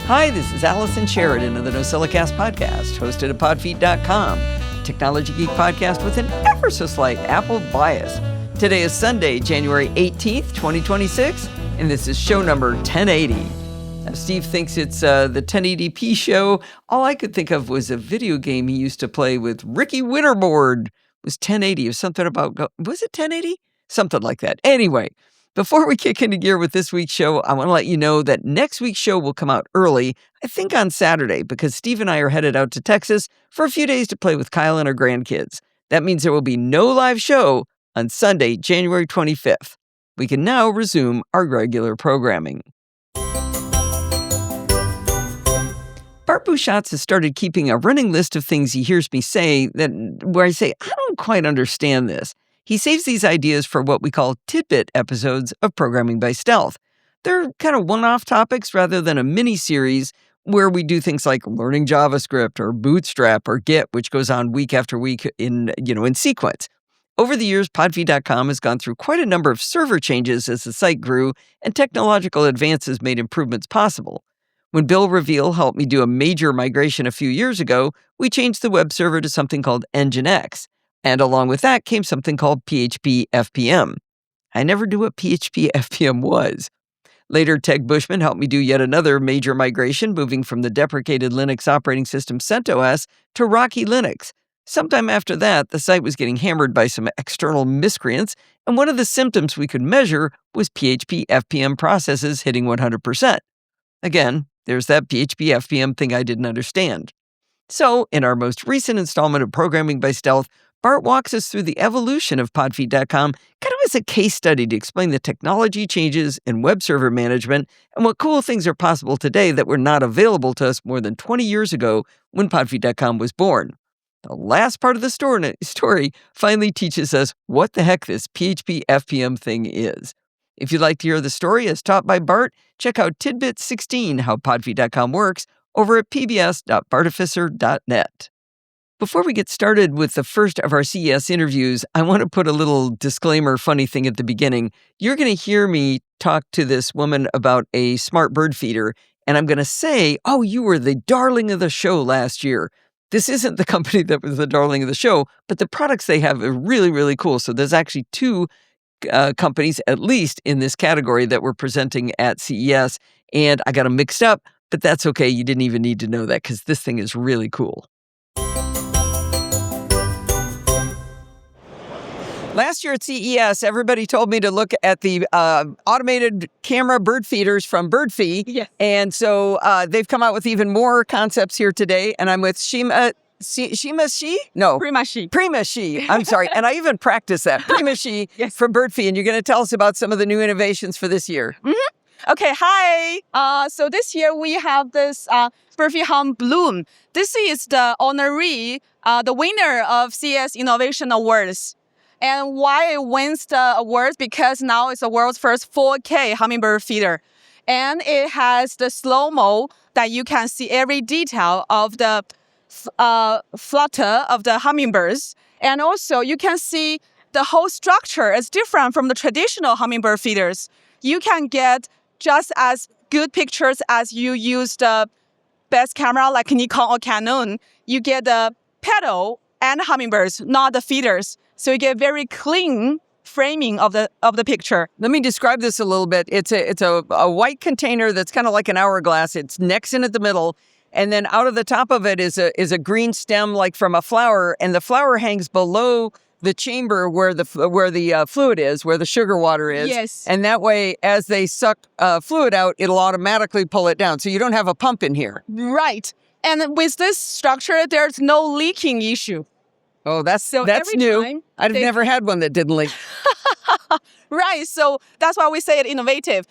Hi, this is Allison Sheridan of the No Silicast podcast, hosted at podfeet.com, technology geek podcast with an ever so slight Apple bias. Today is Sunday, January 18th, 2026, and this is show number 1080. Now, Steve thinks it's the 1080p show. All I could think of was a video game he used to play with Ricky Winterboard. It was 1080. It was something about, was it 1080? Something like that. Anyway, before we kick into gear with this week's show, I want to let you know that next week's show will come out early, I think on Saturday, because Steve and I are headed out to Texas for a few days to play with Kyle and her grandkids. That means there will be no live show on Sunday, January 25th. We can now resume our regular programming. Bart Buchatz has started keeping a running list of things he hears me say where I say, I don't quite understand this. He saves these ideas for what we call tidbit episodes of Programming by Stealth. They're kind of one-off topics rather than a mini-series where we do things like learning JavaScript or Bootstrap or Git, which goes on week after week in sequence. Over the years, podfeet.com has gone through quite a number of server changes as the site grew and technological advances made improvements possible. When Bill Reveal helped me do a major migration a few years ago, we changed the web server to something called Nginx. And along with that came something called PHP-FPM. I never knew what PHP-FPM was. Later, Teg Bushman helped me do yet another major migration, moving from the deprecated Linux operating system CentOS to Rocky Linux. Sometime after that, the site was getting hammered by some external miscreants, and one of the symptoms we could measure was PHP-FPM processes hitting 100%. Again, there's that PHP-FPM thing I didn't understand. So, in our most recent installment of Programming by Stealth, Bart walks us through the evolution of podfeet.com kind of as a case study to explain the technology changes in web server management and what cool things are possible today that were not available to us more than 20 years ago when podfeet.com was born. The last part of the story finally teaches us what the heck this PHP-FPM thing is. If you'd like to hear the story as taught by Bart, check out Tidbit 16, How podfeet.com Works, over at pbs.bartificer.net. Before we get started with the first of our CES interviews, I want to put a little disclaimer funny thing at the beginning. You're going to hear me talk to this woman about a smart bird feeder, and I'm going to say, oh, you were the darling of the show last year. This isn't the company that was the darling of the show, but the products they have are really, really cool. So there's actually two companies, at least in this category, that we're presenting at CES, and I got them mixed up, but that's okay. You didn't even need to know that because this thing is really cool. Last year at CES, everybody told me to look at the automated camera bird feeders from Birdfy. Yes. And so they've come out with even more concepts here today. And I'm with Prima Shi. I'm sorry. And I even practiced that. Prima Shi Yes. from Birdfy. And you're going to tell us about some of the new innovations for this year. Mm-hmm. Okay, hi. So this year we have this Birdfy Home Bloom. This is the honoree, the winner of CES Innovation Awards. And why it wins the awards? Because now it's the world's first 4K hummingbird feeder. And it has the slow-mo that you can see every detail of the flutter of the hummingbirds. And also you can see the whole structure is different from the traditional hummingbird feeders. You can get just as good pictures as you use the best camera like Nikon or Canon. You get the petal and hummingbirds, not the feeders. So you get very clean framing of the picture. Let me describe this a little bit. It's a white container that's kind of like an hourglass. It's necks in at the middle, and then out of the top of it is a green stem like from a flower, and the flower hangs below the chamber where the fluid is, where the sugar water is. Yes. And that way, as they suck fluid out, it'll automatically pull it down. So you don't have a pump in here. Right. And with this structure, there's no leaking issue. Oh, that's new. I've never had one that didn't leak. Right. So that's why we say it innovative.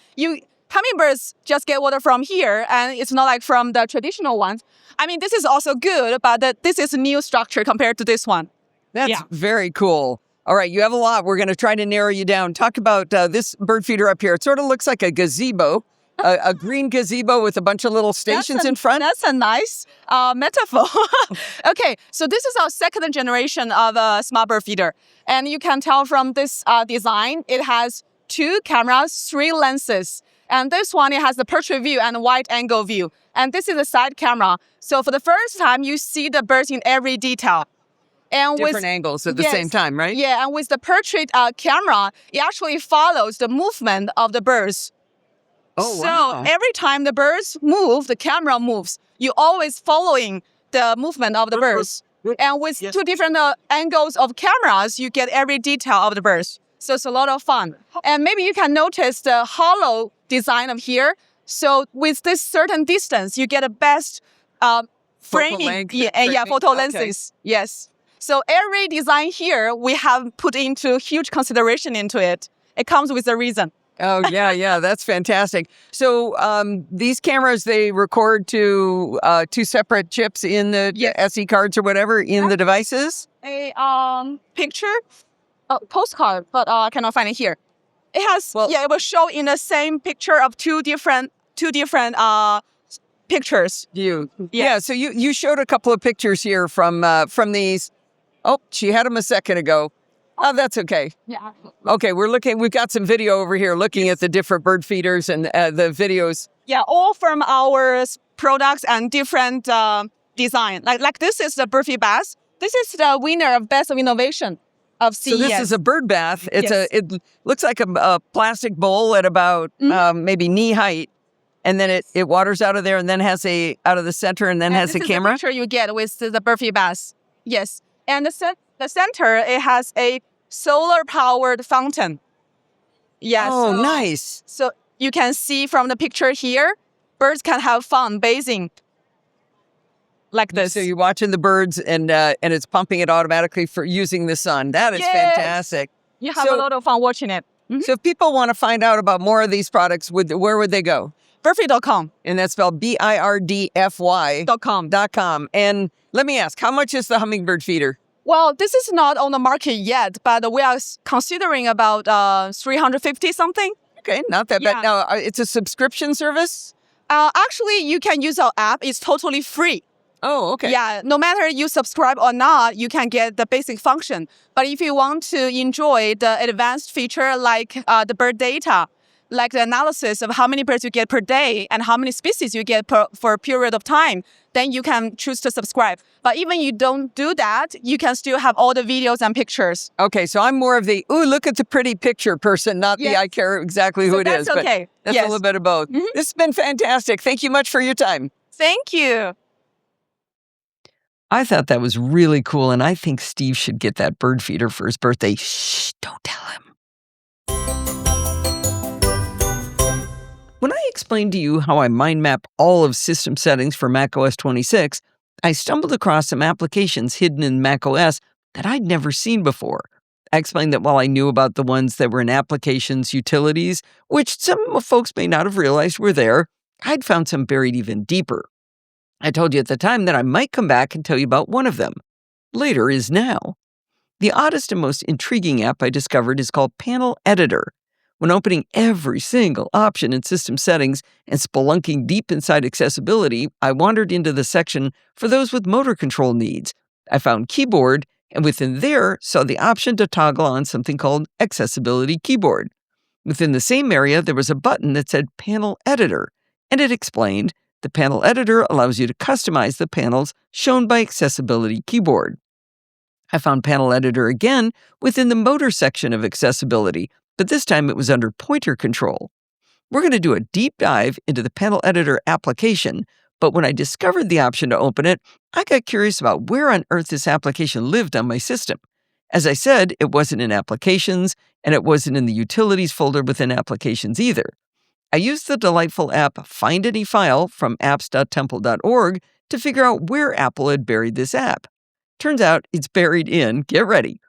Hummingbirds just get water from here, and it's not like from the traditional ones. I mean, this is also good, but this is a new structure compared to this one. That's very cool. All right, you have a lot. We're going to try to narrow you down. Talk about this bird feeder up here. It sort of looks like a gazebo. A green gazebo with a bunch of little stations in front. That's a nice metaphor. Okay, so this is our second generation of a smart bird feeder. And you can tell from this design, it has 2 cameras, 3 lenses. And this one, it has the portrait view and wide angle view. And this is a side camera. So for the first time, you see the birds in every detail. And Different angles at the same time, right? Yeah, and with the portrait camera, it actually follows the movement of the birds. Oh, so every time the birds move, the camera moves. You're always following the movement of the birds. And with two different angles of cameras, you get every detail of the birds. So it's a lot of fun. And maybe you can notice the hollow design of here. So with this certain distance, you get a best framing. Photo lenses. Yes. So every design here, we have put into huge consideration into it. It comes with a reason. Oh, yeah, that's fantastic. So these cameras, they record to two separate chips in the SD cards or whatever in the devices? A picture, postcard, but I cannot find it here. It has, it will show in the same picture of two different pictures. So you showed a couple of pictures here from these. Oh, she had them a second ago. Oh, that's okay. Yeah. Okay, we've got some video over here looking at the different bird feeders and the videos. Yeah, all from our products and different design. Like this is the Birdfy bath. This is the winner of Best of Innovation of CES. So this is a bird bath. It looks like a plastic bowl at about maybe knee height. And then it waters out of there and then has out of the center and then has a camera? This is the picture you get with the Birdfy bath. Yes. And the center, it has a solar-powered fountain. Yes. Oh, nice. So you can see from the picture here, birds can have fun bathing like this. So you're watching the birds and it's pumping it automatically for using the sun. That is fantastic. You have a lot of fun watching it. Mm-hmm. So if people want to find out about more of these products, where would they go? Birdfy.com. And that's spelled BIRDFY.com. And let me ask, how much is the hummingbird feeder? Well, this is not on the market yet, but we are considering about 350 something. Okay, not that bad. Now, it's a subscription service? Actually, you can use our app. It's totally free. Oh, okay. Yeah, no matter you subscribe or not, you can get the basic function. But if you want to enjoy the advanced feature like the bird data, like the analysis of how many birds you get per day and how many species you get for a period of time, then you can choose to subscribe. But even you don't do that, you can still have all the videos and pictures. Okay, so I'm more of the, look at the pretty picture person, not the I care exactly who it is. That's okay. But that's a little bit of both. Mm-hmm. This has been fantastic. Thank you much for your time. Thank you. I thought that was really cool, and I think Steve should get that bird feeder for his birthday. Shh, don't tell him. When I explained to you how I mind map all of system settings for macOS 26, I stumbled across some applications hidden in macOS that I'd never seen before. I explained that while I knew about the ones that were in applications utilities, which some folks may not have realized were there, I'd found some buried even deeper. I told you at the time that I might come back and tell you about one of them. Later is now. The oddest and most intriguing app I discovered is called Panel Editor. When opening every single option in system settings and spelunking deep inside accessibility, I wandered into the section for those with motor control needs. I found Keyboard, and within there saw the option to toggle on something called Accessibility Keyboard. Within the same area, there was a button that said Panel Editor, and it explained the Panel Editor allows you to customize the panels shown by Accessibility Keyboard. I found Panel Editor again within the motor section of accessibility, but this time it was under pointer control. We're going to do a deep dive into the Panel Editor application, but when I discovered the option to open it, I got curious about where on earth this application lived on my system. As I said, it wasn't in Applications, and it wasn't in the Utilities folder within Applications either. I used the delightful app Find Any File from apps.temple.org to figure out where Apple had buried this app. Turns out it's buried in, get ready,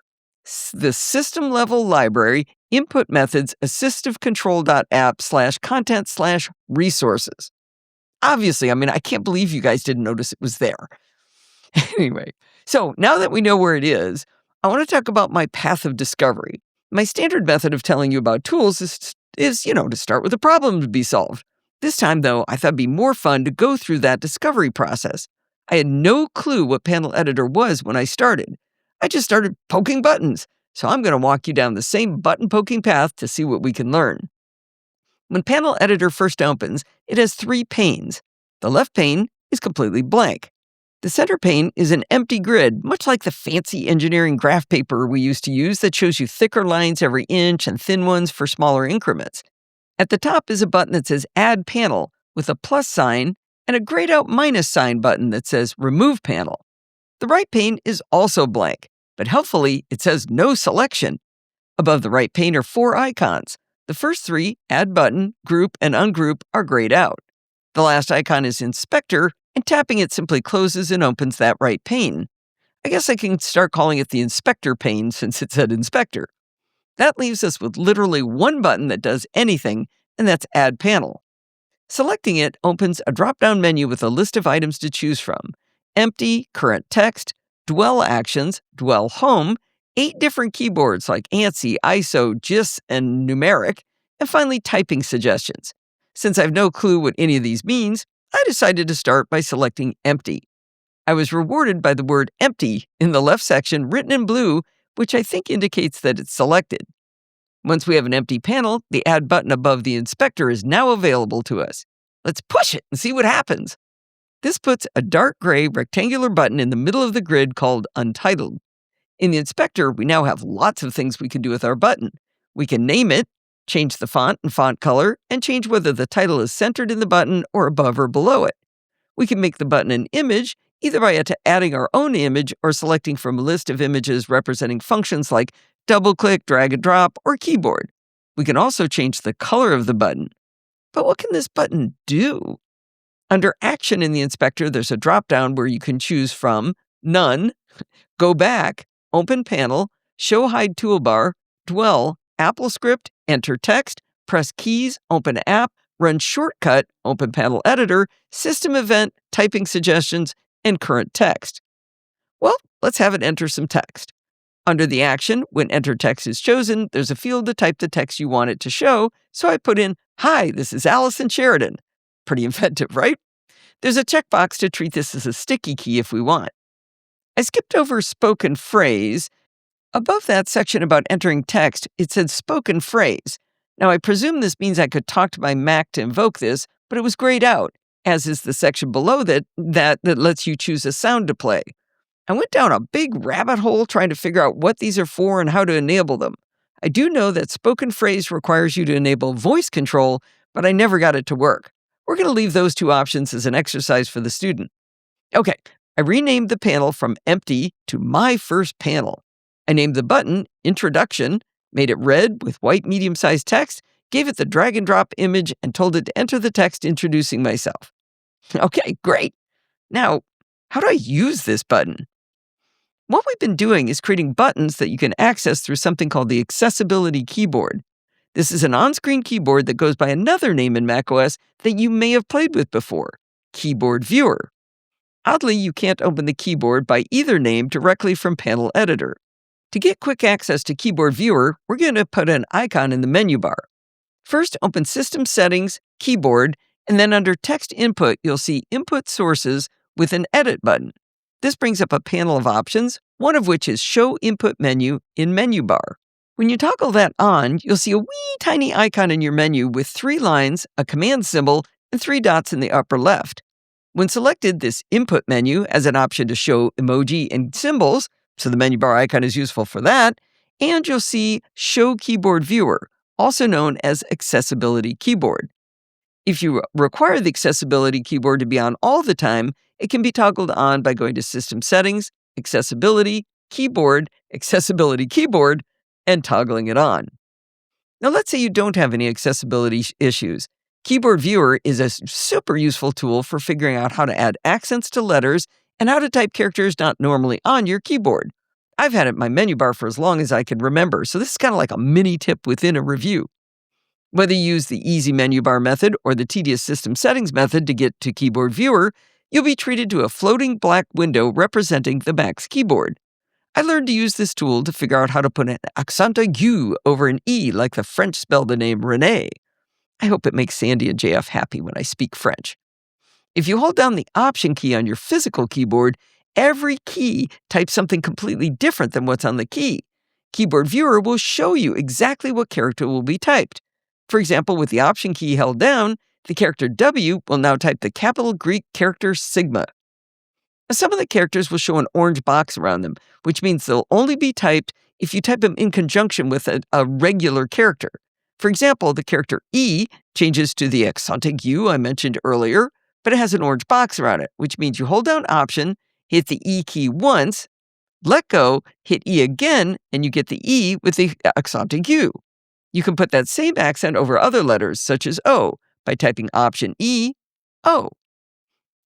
the system-level library input methods assistive control.app/content/resources. Obviously, I can't believe you guys didn't notice it was there. Anyway, so now that we know where it is, I want to talk about my path of discovery. My standard method of telling you about tools is to start with a problem to be solved. This time, though, I thought it'd be more fun to go through that discovery process. I had no clue what Panel Editor was when I started. I just started poking buttons. So I'm going to walk you down the same button-poking path to see what we can learn. When Panel Editor first opens, it has 3 panes. The left pane is completely blank. The center pane is an empty grid, much like the fancy engineering graph paper we used to use that shows you thicker lines every inch and thin ones for smaller increments. At the top is a button that says Add Panel with a plus sign and a grayed out minus sign button that says Remove Panel. The right pane is also blank, but helpfully it says No Selection. Above the right pane are 4 icons. The first 3, Add Button, Group, and Ungroup, are grayed out. The last icon is Inspector, and tapping it simply closes and opens that right pane. I guess I can start calling it the Inspector pane since it said Inspector. That leaves us with literally one button that does anything, and that's Add Panel. Selecting it opens a drop-down menu with a list of items to choose from: Empty, Current Text, Dwell Actions, Dwell Home, 8 different keyboards like ANSI, ISO, GIS, and Numeric, and finally typing suggestions. Since I have no clue what any of these means, I decided to start by selecting Empty. I was rewarded by the word Empty in the left section written in blue, which I think indicates that it's selected. Once we have an empty panel, the Add button above the Inspector is now available to us. Let's push it and see what happens. This puts a dark gray rectangular button in the middle of the grid called Untitled. In the Inspector, we now have lots of things we can do with our button. We can name it, change the font and font color, and change whether the title is centered in the button or above or below it. We can make the button an image, either by adding our own image or selecting from a list of images representing functions like double-click, drag and drop, or keyboard. We can also change the color of the button. But what can this button do? Under Action in the Inspector, there's a drop-down where you can choose from None, Go Back, Open Panel, Show Hide Toolbar, Dwell, AppleScript, Enter Text, Press Keys, Open App, Run Shortcut, Open Panel Editor, System Event, Typing Suggestions, and Current Text. Well, let's have it enter some text. Under the action, when Enter Text is chosen, there's a field to type the text you want it to show, so I put in, "Hi, this is Allison Sheridan." Pretty inventive, right? There's a checkbox to treat this as a sticky key if we want. I skipped over Spoken Phrase. Above that section about entering text, it said Spoken Phrase. Now, I presume this means I could talk to my Mac to invoke this, but it was grayed out, as is the section below that lets you choose a sound to play. I went down a big rabbit hole trying to figure out what these are for and how to enable them. I do know that Spoken Phrase requires you to enable voice control, but I never got it to work. We're going to leave those 2 options as an exercise for the student. Okay, I renamed the panel from Empty to My First Panel. I named the button Introduction, made it red with white medium-sized text, gave it the drag and drop image, and told it to enter the text introducing myself. Okay, great. Now, how do I use this button? What we've been doing is creating buttons that you can access through something called the Accessibility Keyboard. This is an on-screen keyboard that goes by another name in macOS that you may have played with before, Keyboard Viewer. Oddly, you can't open the keyboard by either name directly from Panel Editor. To get quick access to Keyboard Viewer, we're going to put an icon in the menu bar. First, open System Settings, Keyboard, and then under Text Input, you'll see Input Sources with an Edit button. This brings up a panel of options, one of which is Show Input Menu in Menu Bar. When you toggle that on, you'll see a wee tiny icon in your menu with 3 lines, a command symbol, and 3 dots in the upper left. When selected, this input menu has an option to show emoji and symbols, so the menu bar icon is useful for that, and you'll see Show Keyboard Viewer, also known as Accessibility Keyboard. If you require the Accessibility Keyboard to be on all the time, it can be toggled on by going to System Settings, Accessibility, Keyboard, Accessibility Keyboard, and toggling it on. Now, let's say you don't have any accessibility issues. Keyboard Viewer is a super useful tool for figuring out how to add accents to letters and how to type characters not normally on your keyboard. I've had it in my menu bar for as long as I can remember, so this is kind of like a mini tip within a review. Whether you use the easy menu bar method or the tedious System Settings method to get to Keyboard Viewer, you'll be treated to a floating black window representing the Mac's keyboard. I learned to use this tool to figure out how to put an accent aigu over an E like the French spell the name René. I hope it makes Sandy and JF happy when I speak French. If you hold down the Option key on your physical keyboard, every key types something completely different than what's on the key. Keyboard Viewer will show you exactly what character will be typed. For example, with the Option key held down, the character W will now type the capital Greek character sigma. Some of the characters will show an orange box around them, which means they'll only be typed if you type them in conjunction with a regular character. For example, the character E changes to the accentic U I mentioned earlier, but it has an orange box around it, which means you hold down Option, hit the E key once, let go, hit E again, and you get the E with the accentic U. You can put that same accent over other letters, such as O, by typing Option E, O.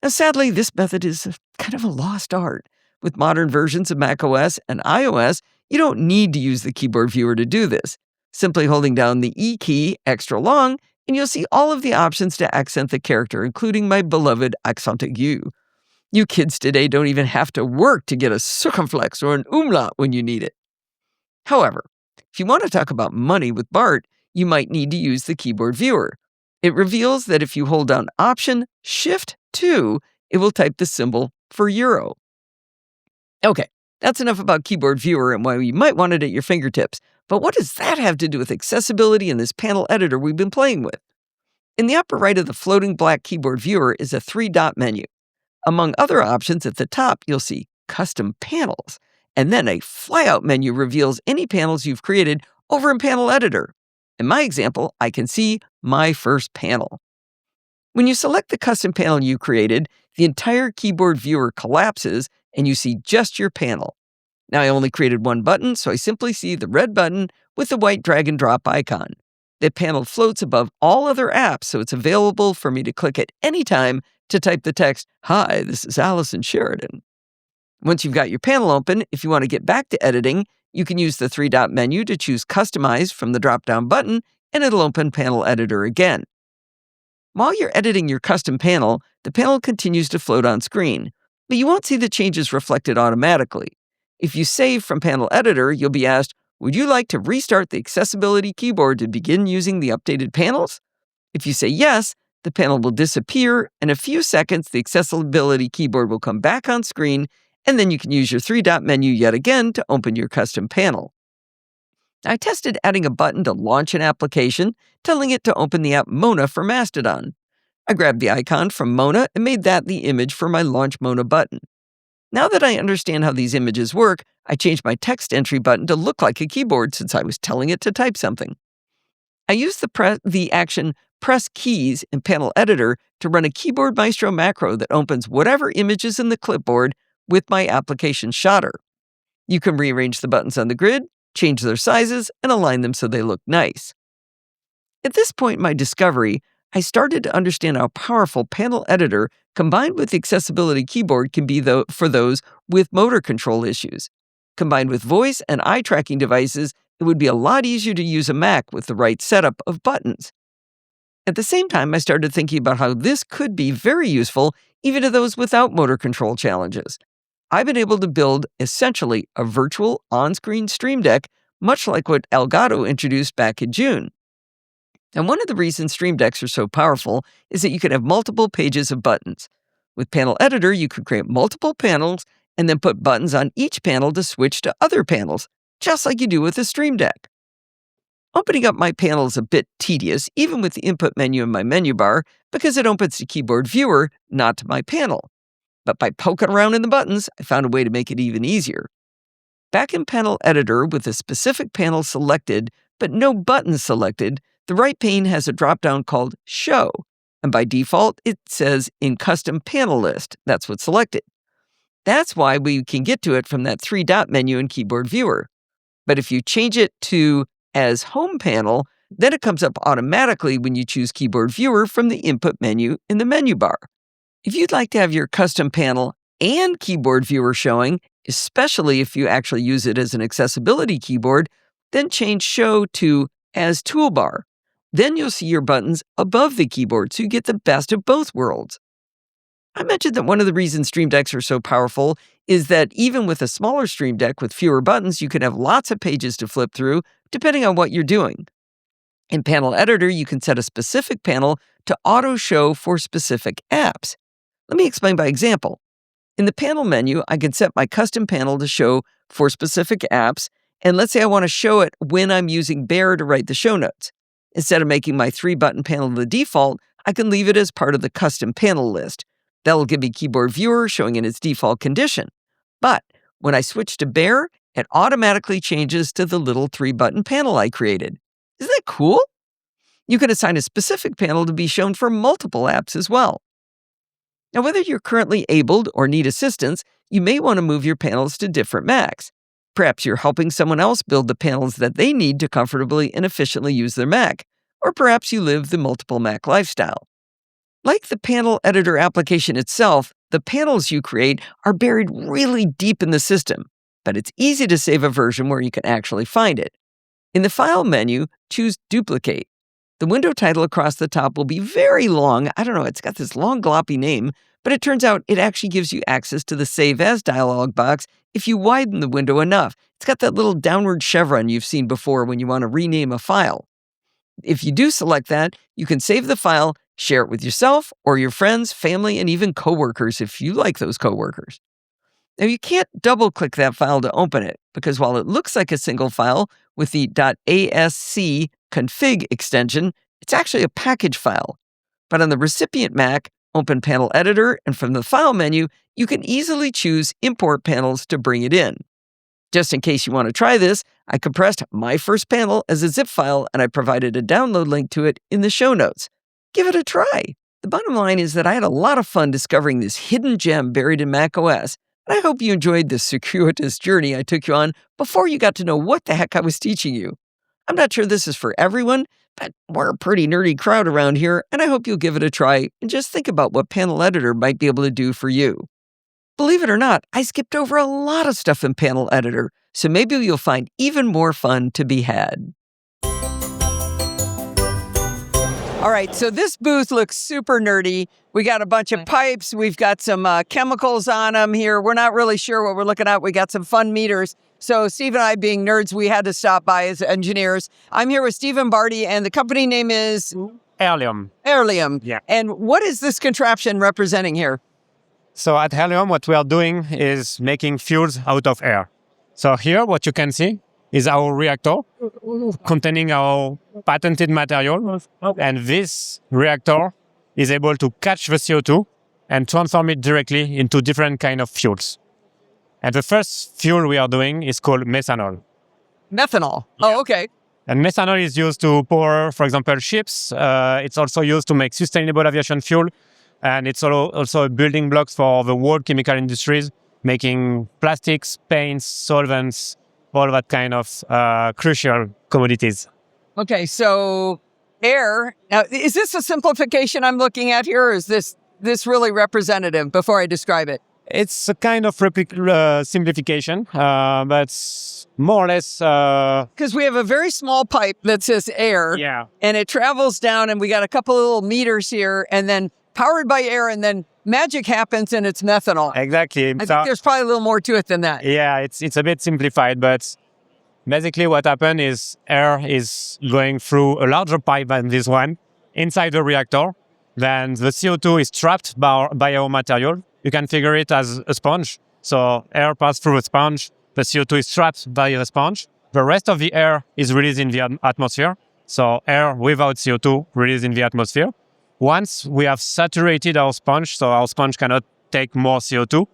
Now, sadly, this method is kind of a lost art. With modern versions of macOS and iOS, you don't need to use the keyboard viewer to do this. Simply holding down the E key extra long, and you'll see all of the options to accent the character, including my beloved accentic U. You kids today don't even have to work to get a circumflex or an umlaut when you need it. However, if you want to talk about money with Bart, you might need to use the keyboard viewer. It reveals that if you hold down Option Shift 2, it will type the symbol for euro. Okay, that's enough about keyboard viewer and why you might want it at your fingertips. But what does that have to do with accessibility in this panel editor we've been playing with? In the upper right of the floating black keyboard viewer is a 3-dot menu. Among other options at the top, you'll see Custom Panels, and then a flyout menu reveals any panels you've created over in Panel Editor. In my example, I can see my first panel. When you select the custom panel you created, the entire keyboard viewer collapses and you see just your panel. Now I only created one button, so I simply see the red button with the white drag and drop icon. The panel floats above all other apps, so it's available for me to click at any time to type the text, "Hi, this is Allison Sheridan." Once you've got your panel open, if you want to get back to editing, you can use the 3-dot menu to choose Customize from the drop-down button, and it'll open Panel Editor again. While you're editing your custom panel, the panel continues to float on screen, but you won't see the changes reflected automatically. If you save from Panel Editor, you'll be asked, would you like to restart the accessibility keyboard to begin using the updated panels? If you say yes, the panel will disappear. In a few seconds, the accessibility keyboard will come back on screen, and then you can use your 3-dot menu yet again to open your custom panel. I tested adding a button to launch an application, telling it to open the app Mona for Mastodon. I grabbed the icon from Mona and made that the image for my Launch Mona button. Now that I understand how these images work, I changed my text entry button to look like a keyboard since I was telling it to type something. I used the action Press Keys in Panel Editor to run a Keyboard Maestro macro that opens whatever image is in the clipboard with my application shotter. You can rearrange the buttons on the grid, change their sizes, and align them so they look nice. At this point in my discovery, I started to understand how powerful Panel Editor combined with the accessibility keyboard can be for those with motor control issues. Combined with voice and eye tracking devices, it would be a lot easier to use a Mac with the right setup of buttons. At the same time, I started thinking about how this could be very useful even to those without motor control challenges. I've been able to build essentially a virtual on-screen Stream Deck, much like what Elgato introduced back in June. And one of the reasons Stream Decks are so powerful is that you can have multiple pages of buttons. With Panel Editor, you can create multiple panels and then put buttons on each panel to switch to other panels, just like you do with a Stream Deck. Opening up my panel is a bit tedious, even with the input menu in my menu bar, because it opens the keyboard viewer, not to my panel. But by poking around in the buttons, I found a way to make it even easier. Back in Panel Editor, with a specific panel selected, but no buttons selected, the right pane has a drop-down called Show, and by default, it says in Custom Panel List. That's what's selected. That's why we can get to it from that 3-dot menu in Keyboard Viewer. But if you change it to as Home Panel, then it comes up automatically when you choose Keyboard Viewer from the input menu in the menu bar. If you'd like to have your custom panel and keyboard viewer showing, especially if you actually use it as an accessibility keyboard, then change Show to as Toolbar. Then you'll see your buttons above the keyboard, so you get the best of both worlds. I mentioned that one of the reasons Stream Decks are so powerful is that even with a smaller Stream Deck with fewer buttons, you can have lots of pages to flip through, depending on what you're doing. In Panel Editor, you can set a specific panel to auto-show for specific apps. Let me explain by example. In the panel menu, I can set my custom panel to show for specific apps, and let's say I want to show it when I'm using Bear to write the show notes. Instead of making my 3-button panel the default, I can leave it as part of the custom panel list. That'll give me Keyboard Viewer showing in its default condition. But when I switch to Bear, it automatically changes to the little 3-button panel I created. Isn't that cool? You can assign a specific panel to be shown for multiple apps as well. Now, whether you're currently abled or need assistance, you may want to move your panels to different Macs. Perhaps you're helping someone else build the panels that they need to comfortably and efficiently use their Mac, or perhaps you live the multiple Mac lifestyle. Like the panel editor application itself, the panels you create are buried really deep in the system, but it's easy to save a version where you can actually find it. In the File menu, choose Duplicate. The window title across the top will be very long. I don't know, it's got this long gloppy name, but it turns out it actually gives you access to the Save As dialog box if you widen the window enough. It's got that little downward chevron you've seen before when you want to rename a file. If you do select that, you can save the file, share it with yourself or your friends, family, and even coworkers if you like those coworkers. Now, you can't double-click that file to open it, because while it looks like a single file with the .asc config extension, it's actually a package file. But on the recipient Mac, open Panel Editor, and from the File menu, you can easily choose Import Panels to bring it in. Just in case you want to try this, I compressed my first panel as a zip file, and I provided a download link to it in the show notes. Give it a try. The bottom line is that I had a lot of fun discovering this hidden gem buried in macOS, and I hope you enjoyed the circuitous journey I took you on before you got to know what the heck I was teaching you. I'm not sure this is for everyone, but we're a pretty nerdy crowd around here, and I hope you'll give it a try and just think about what Panel Editor might be able to do for you. Believe it or not, I skipped over a lot of stuff in Panel Editor, so maybe you'll find even more fun to be had. All right, so this booth looks super nerdy. We got a bunch of pipes. We've got some chemicals on them here. We're not really sure what we're looking at. We got some fun meters. So Steve and I, being nerds, we had to stop by as engineers. I'm here with Steve and Barty, and the company name is? Aerleum. Aerleum. Yeah. And what is this contraption representing here? So at Aerleum, what we are doing is making fuels out of air. So here, what you can see is our reactor containing our patented material. And this reactor is able to catch the CO2 and transform it directly into different kind of fuels. And the first fuel we are doing is called methanol. Methanol. Oh, okay. And methanol is used to power, for example, ships. It's also used to make sustainable aviation fuel. And it's also a building block for the world chemical industries, making plastics, paints, solvents, all that kind of crucial commodities. Okay, so air. Now, is this a simplification I'm looking at here, or is this really representative before I describe it? It's a kind of simplification, but more or less... Because we have a very small pipe that says air, Yeah. and it travels down, and we got a couple of little meters here, and then powered by air, and then magic happens, and it's methanol. Exactly. I think there's probably a little more to it than that. Yeah, it's a bit simplified, but basically what happened is air is going through a larger pipe than this one inside the reactor. Then the CO2 is trapped by our material. You can figure it as a sponge. So air passes through a sponge. The CO2 is trapped by the sponge. The rest of the air is released in the atmosphere. So air without CO2 released in the atmosphere. Once we have saturated our sponge, so our sponge cannot take more CO2,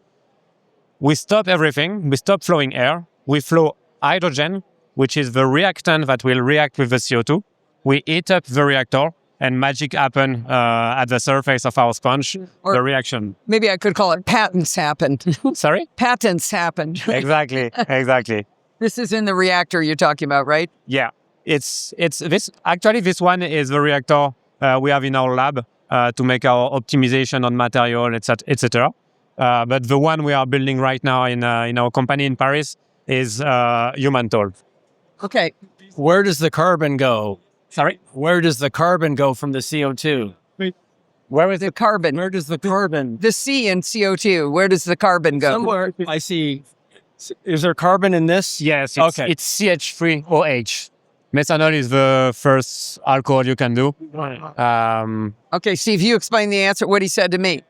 we stop everything. We stop flowing air. We flow hydrogen, which is the reactant that will react with the CO2. We heat up the reactor, and magic happen at the surface of our sponge, Or the reaction. Maybe I could call it patents happened. Sorry? Patents happened. Exactly. This is in the reactor you're talking about, right? Yeah. It's this. Actually, this one is the reactor we have in our lab to make our optimization on material, etc. But the one we are building right now in our company in Paris is human tool. Okay. Where does the carbon go? Sorry? Where does the carbon go from the CO2? Where is The carbon. Where does the carbon? The C in CO2, where does the carbon go? Somewhere I see. Is there carbon in this? Yes, Okay. it's CH3OH. Methanol is the first alcohol you can do. Okay, Steve, you explain the answer, what he said to me.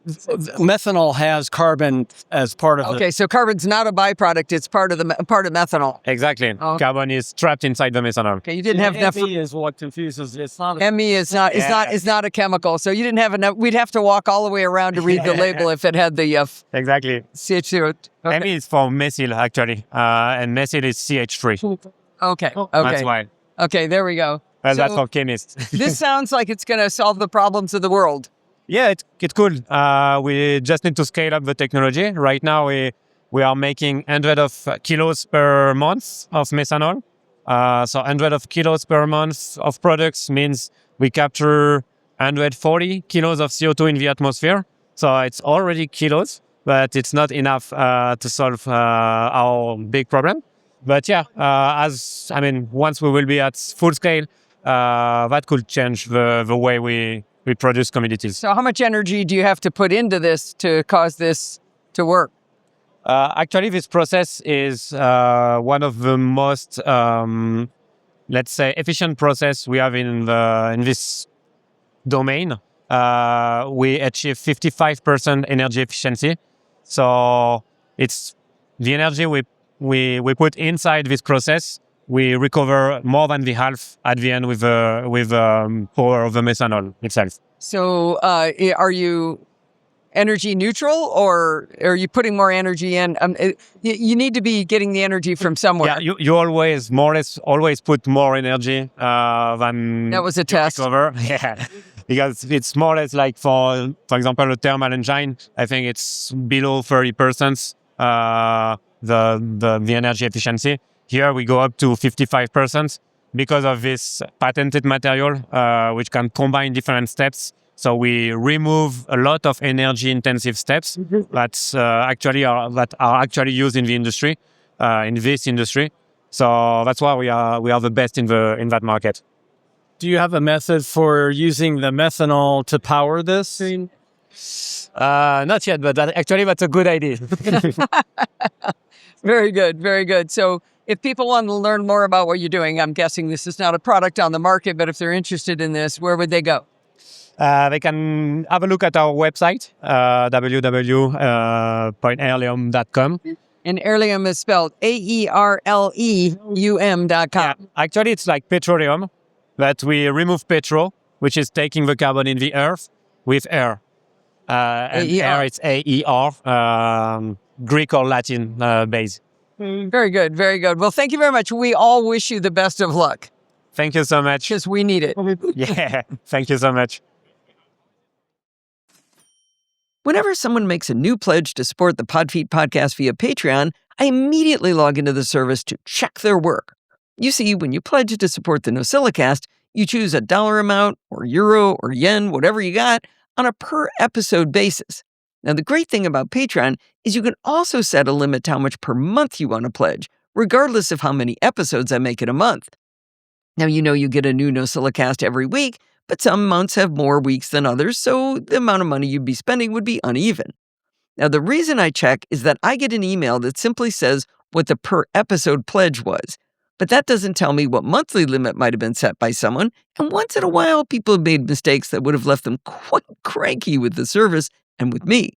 methanol has carbon as part of Okay, so carbon's not a byproduct; it's part of methanol. Exactly. Oh. Carbon is trapped inside the methanol. Okay, you didn't have enough. Me is what confuses. It's not. ME is not is not a chemical, so you didn't have enough. We'd have to walk all the way around to read the label if it had the Exactly. CH2. Okay. Me is for methyl, actually. And methyl is CH3. Okay. That's why. Okay, there we go. Well, So that's for chemists. this sounds like it's going to solve the problems of the world. Yeah, it could. We just need to scale up the technology. Right now, we are making 100 of kilos per month of methanol. So 100 of kilos per month of products means we capture 140 kilos of CO2 in the atmosphere. So it's already kilos, but it's not enough to solve our big problem. But yeah, once we will be at full scale, that could change the way we produce commodities. So how much energy do you have to put into this to cause this to work? Actually, this process is one of the most, let's say, efficient process we have in this domain. We achieve 55% energy efficiency. So it's the energy we put inside this process. We recover more than the half at the end with power of the methanol itself. So are you energy neutral, or are you putting more energy in? You need to be getting the energy from somewhere. Yeah, you always, more or less, always put more energy than That was a test. Recover. Yeah, because it's more or less like for example, a thermal engine. I think it's below 30% the energy efficiency. Here we go up to 55% because of this patented material, which can combine different steps. So we remove a lot of energy-intensive steps that are actually used in the industry, in this industry. So that's why we are the best in that market. Do you have a method for using the methanol to power this? Not yet, but that's a good idea. Very good, very good. So if people want to learn more about what you're doing, I'm guessing this is not a product on the market, but if they're interested in this, where would they go? They can have a look at our website, www.aerleum.com. And Aerleum is spelled AERLEUM.com. Yeah, actually, it's like petroleum, but we remove petrol, which is taking the carbon in the earth, with air. And AER. air, it's AER, Greek or Latin base. Very good, very good. Well, thank you very much. We all wish you the best of luck, Thank you so much. because we need it. Yeah, thank you so much. Whenever someone makes a new pledge to support the Podfeet podcast via Patreon, I immediately log into the service to check their work. You see, when you pledge to support the No Silicast, you choose a dollar amount or euro or yen, whatever you got, on a per episode basis. Now, the great thing about Patreon is you can also set a limit to how much per month you want to pledge, regardless of how many episodes I make in a month. Now, you get a new No Silicast every week, but some months have more weeks than others, so the amount of money you'd be spending would be uneven. Now, the reason I check is that I get an email that simply says what the per episode pledge was, but that doesn't tell me what monthly limit might have been set by someone, and once in a while, people have made mistakes that would have left them quite cranky with the service and with me.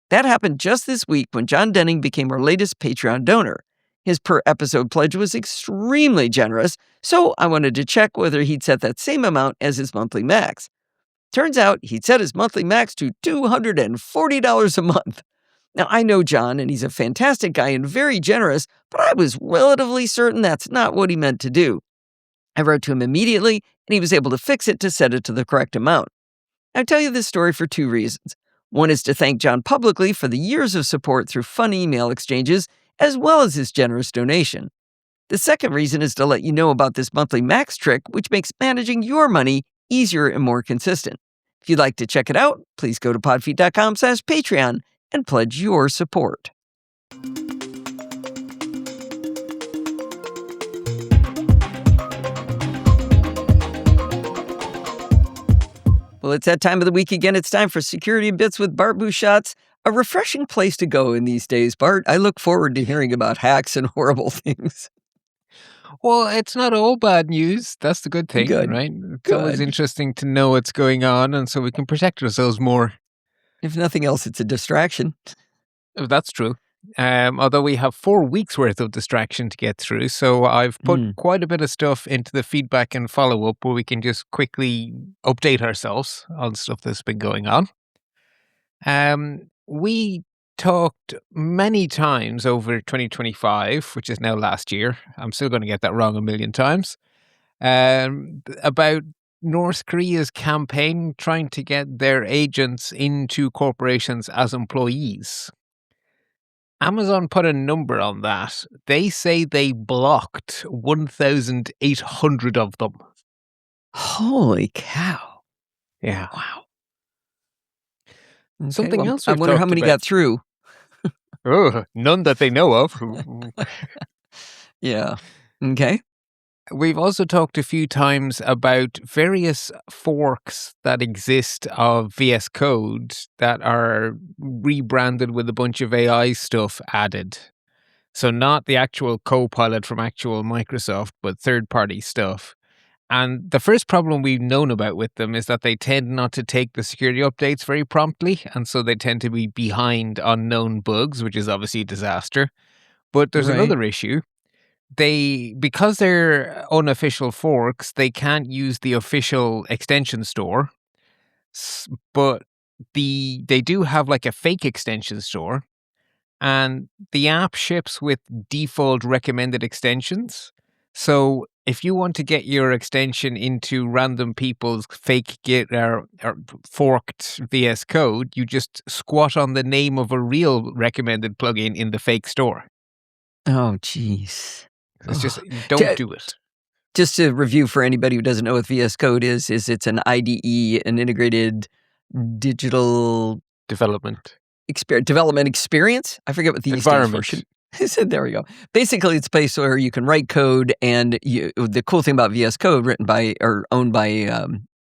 That happened just this week when John Denning became our latest Patreon donor. His per episode pledge was extremely generous, so I wanted to check whether he'd set that same amount as his monthly max. Turns out he'd set his monthly max to $240 a month. Now, I know John, and he's a fantastic guy and very generous, but I was relatively certain that's not what he meant to do. I wrote to him immediately, and he was able to fix it to set it to the correct amount. I tell you this story for two reasons. One is to thank John publicly for the years of support through fun email exchanges, as well as his generous donation. The second reason is to let you know about this monthly max trick, which makes managing your money easier and more consistent. If you'd like to check it out, please go to podfeet.com/Patreon and pledge your support. Well, it's that time of the week again. It's time for Security Bits with Bart Buchatz. A refreshing place to go in these days, Bart. I look forward to hearing about hacks and horrible things. Well, it's not all bad news. That's the good thing, Good. right? It's always Good. interesting to know what's going on, and so we can protect ourselves more. If nothing else, it's a distraction. That's true. Although we have 4 weeks worth of distraction to get through. So I've put quite a bit of stuff into the feedback and follow-up where we can just quickly update ourselves on stuff that's been going on. We talked many times over 2025, which is now last year. I'm still going to get that wrong a million times. About North Korea's campaign trying to get their agents into corporations as employees. Amazon put a number on that. They say they blocked 1,800 of them. Holy cow. Yeah. Wow. Something else I we've wonder how talked many about. got through. Oh, none that they know of. Yeah. Okay. We've also talked a few times about various forks that exist of VS Code that are rebranded with a bunch of AI stuff added. So not the actual Copilot from actual Microsoft, but third-party stuff. And the first problem we've known about with them is that they tend not to take the security updates very promptly, and so they tend to be behind on known bugs, which is obviously a disaster. But there's Right. another issue. Because they're unofficial forks, they can't use the official extension store, but they do have like a fake extension store, and the app ships with default recommended extensions. So if you want to get your extension into random people's fake Git or forked VS Code, you just squat on the name of a real recommended plugin in the fake store. Oh, geez. It's just, don't do it. Just to review for anybody who doesn't know what VS Code is it's an IDE, an integrated digital Development experience. I forget what the environment. stands for. There we go. Basically, it's a place where you can write code, and the cool thing about VS Code, written by or owned by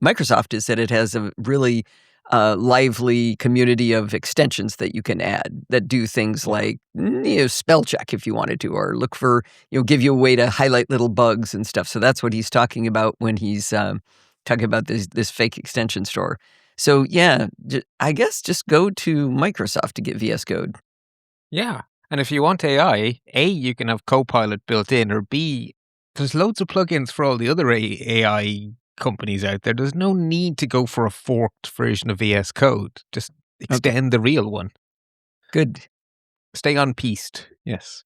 Microsoft, is that it has a really lively community of extensions that you can add that do things like spell check if you wanted to, or look for give you a way to highlight little bugs and stuff. So that's what he's talking about when he's talking about this fake extension store. So yeah, I guess just go to Microsoft to get VS Code. Yeah. And if you want AI, A, you can have Copilot built in, or B, there's loads of plugins for all the other AI companies out there. There's no need to go for a forked version of VS Code. Just extend the real one. Good. Stay on piste. Yes.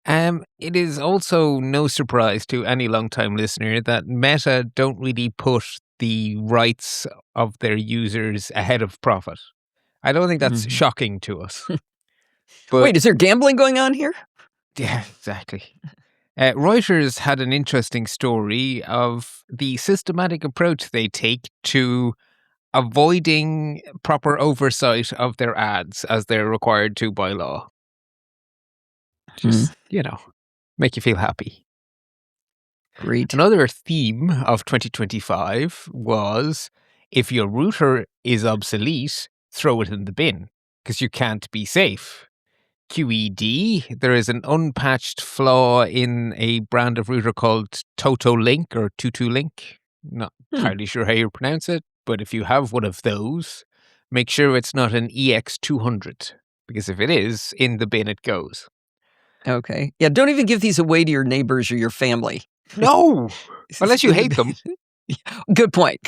It is also no surprise to any long-time listener that Meta don't really put the rights of their users ahead of profit. I don't think that's shocking to us. But, wait, is there gambling going on here? Yeah, exactly. Reuters had an interesting story of the systematic approach they take to avoiding proper oversight of their ads as they're required to by law. Just, make you feel happy. Great. Another theme of 2025 was, if your router is obsolete, throw it in the bin, because you can't be safe. QED, there is an unpatched flaw in a brand of router called TotoLink or TutuLink. Not entirely sure how you pronounce it, but if you have one of those, make sure it's not an EX200, because if it is, in the bin it goes. Okay. Yeah, don't even give these away to your neighbors or your family. No! Unless you hate them. Good point.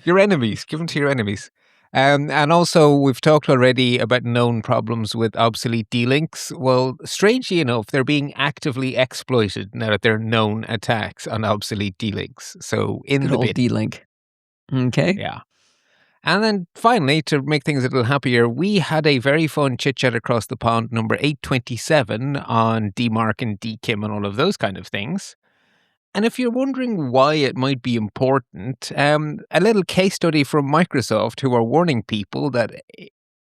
Your enemies. Give them to your enemies. And also, we've talked already about known problems with obsolete D-links. Well, strangely enough, they're being actively exploited now that there are known attacks on obsolete D-links. So in Good the old bin. D-link. Okay. Yeah. And then finally, to make things a little happier, we had a very fun chit-chat across the pond, number 827, on DMARC and DKIM and all of those kind of things. And if you're wondering why it might be important, a little case study from Microsoft, who are warning people that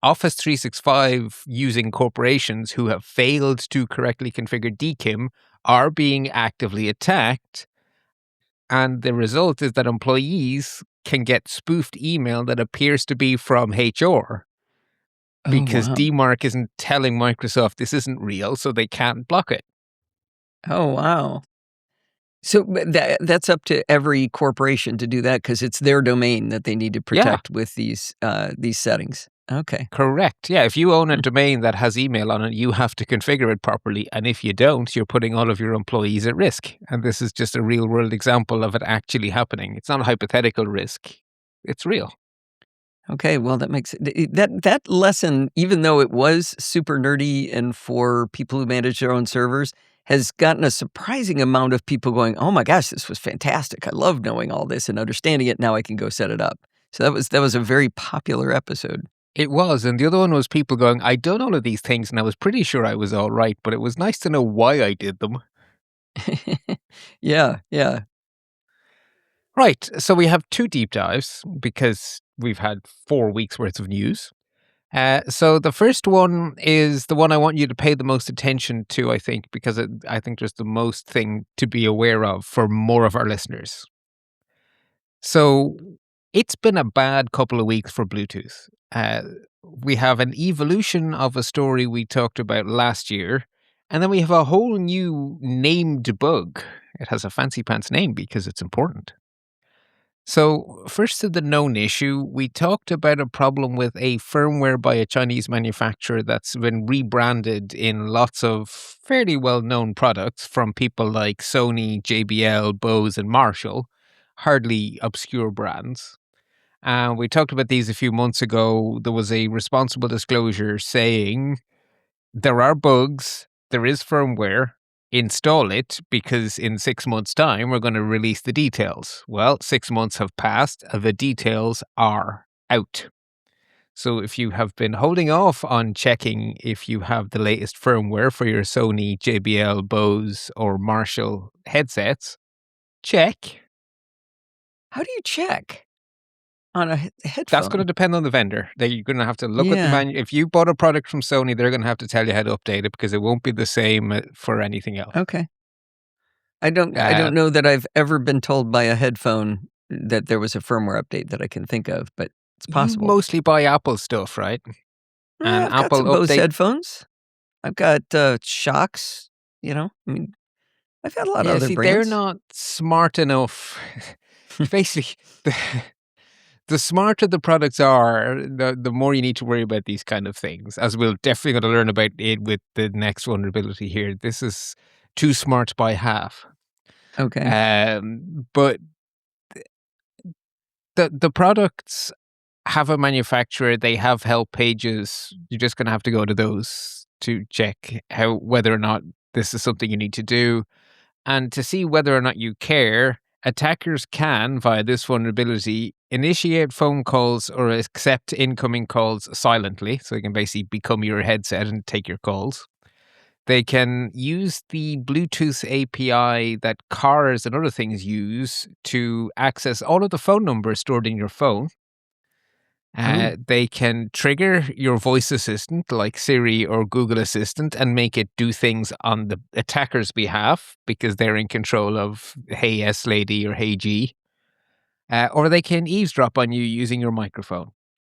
Office 365 using corporations who have failed to correctly configure DKIM are being actively attacked. And the result is that employees can get spoofed email that appears to be from HR because DMARC isn't telling Microsoft this isn't real, so they can't block it. Oh, wow. So that's up to every corporation to do that because it's their domain that they need to protect with these settings. Okay. Correct. Yeah, if you own a domain that has email on it, you have to configure it properly. And if you don't, you're putting all of your employees at risk. And this is just a real world example of it actually happening. It's not a hypothetical risk. It's real. Okay, well, that makes that lesson, even though it was super nerdy and for people who manage their own servers, has gotten a surprising amount of people going, "Oh my gosh, this was fantastic! I love knowing all this and understanding it. Now I can go set it up." So that was a very popular episode. It was, and the other one was people going, "I done all of these things, and I was pretty sure I was all right, but it was nice to know why I did them." Yeah. Right, so we have 2 deep dives because we've had 4 weeks worth of news. So the first one is the one I want you to pay the most attention to, I think, because I think there's the most thing to be aware of for more of our listeners. So it's been a bad couple of weeks for Bluetooth. We have an evolution of a story we talked about last year, and then we have a whole new named bug. It has a fancy pants name because it's important. So, first to the known issue, we talked about a problem with a firmware by a Chinese manufacturer that's been rebranded in lots of fairly well-known products from people like Sony, JBL, Bose, and Marshall, hardly obscure brands. And we talked about these a few months ago. There was a responsible disclosure saying there are bugs, there is firmware, install it because in 6 months' time we're going to release the details. Well, 6 months have passed, the details are out. So if you have been holding off on checking if you have the latest firmware for your Sony, JBL, Bose, or Marshall headsets, check. How do you check on a headphone? That's going to depend on the vendor. You're going to have to look at the menu. If you bought a product from Sony, they're going to have to tell you how to update it because it won't be the same for anything else. Okay. I don't know that I've ever been told by a headphone that there was a firmware update that I can think of, but it's possible. You mostly buy Apple stuff, right? And I've got some Bose headphones. I've got Shocks, I mean, I've had a lot of other brands. They're not smart enough. Basically, the smarter the products are, the more you need to worry about these kind of things, as we're definitely going to learn about it with the next vulnerability here. This is too smart by half. Okay. But the products have a manufacturer. They have help pages. You're just going to have to go to those to check whether or not this is something you need to do. And to see whether or not you care, attackers can, via this vulnerability, initiate phone calls or accept incoming calls silently. So they can basically become your headset and take your calls. They can use the Bluetooth API that cars and other things use to access all of the phone numbers stored in your phone. They can trigger your voice assistant like Siri or Google Assistant and make it do things on the attacker's behalf because they're in control of Hey S Lady or Hey G. Or they can eavesdrop on you using your microphone,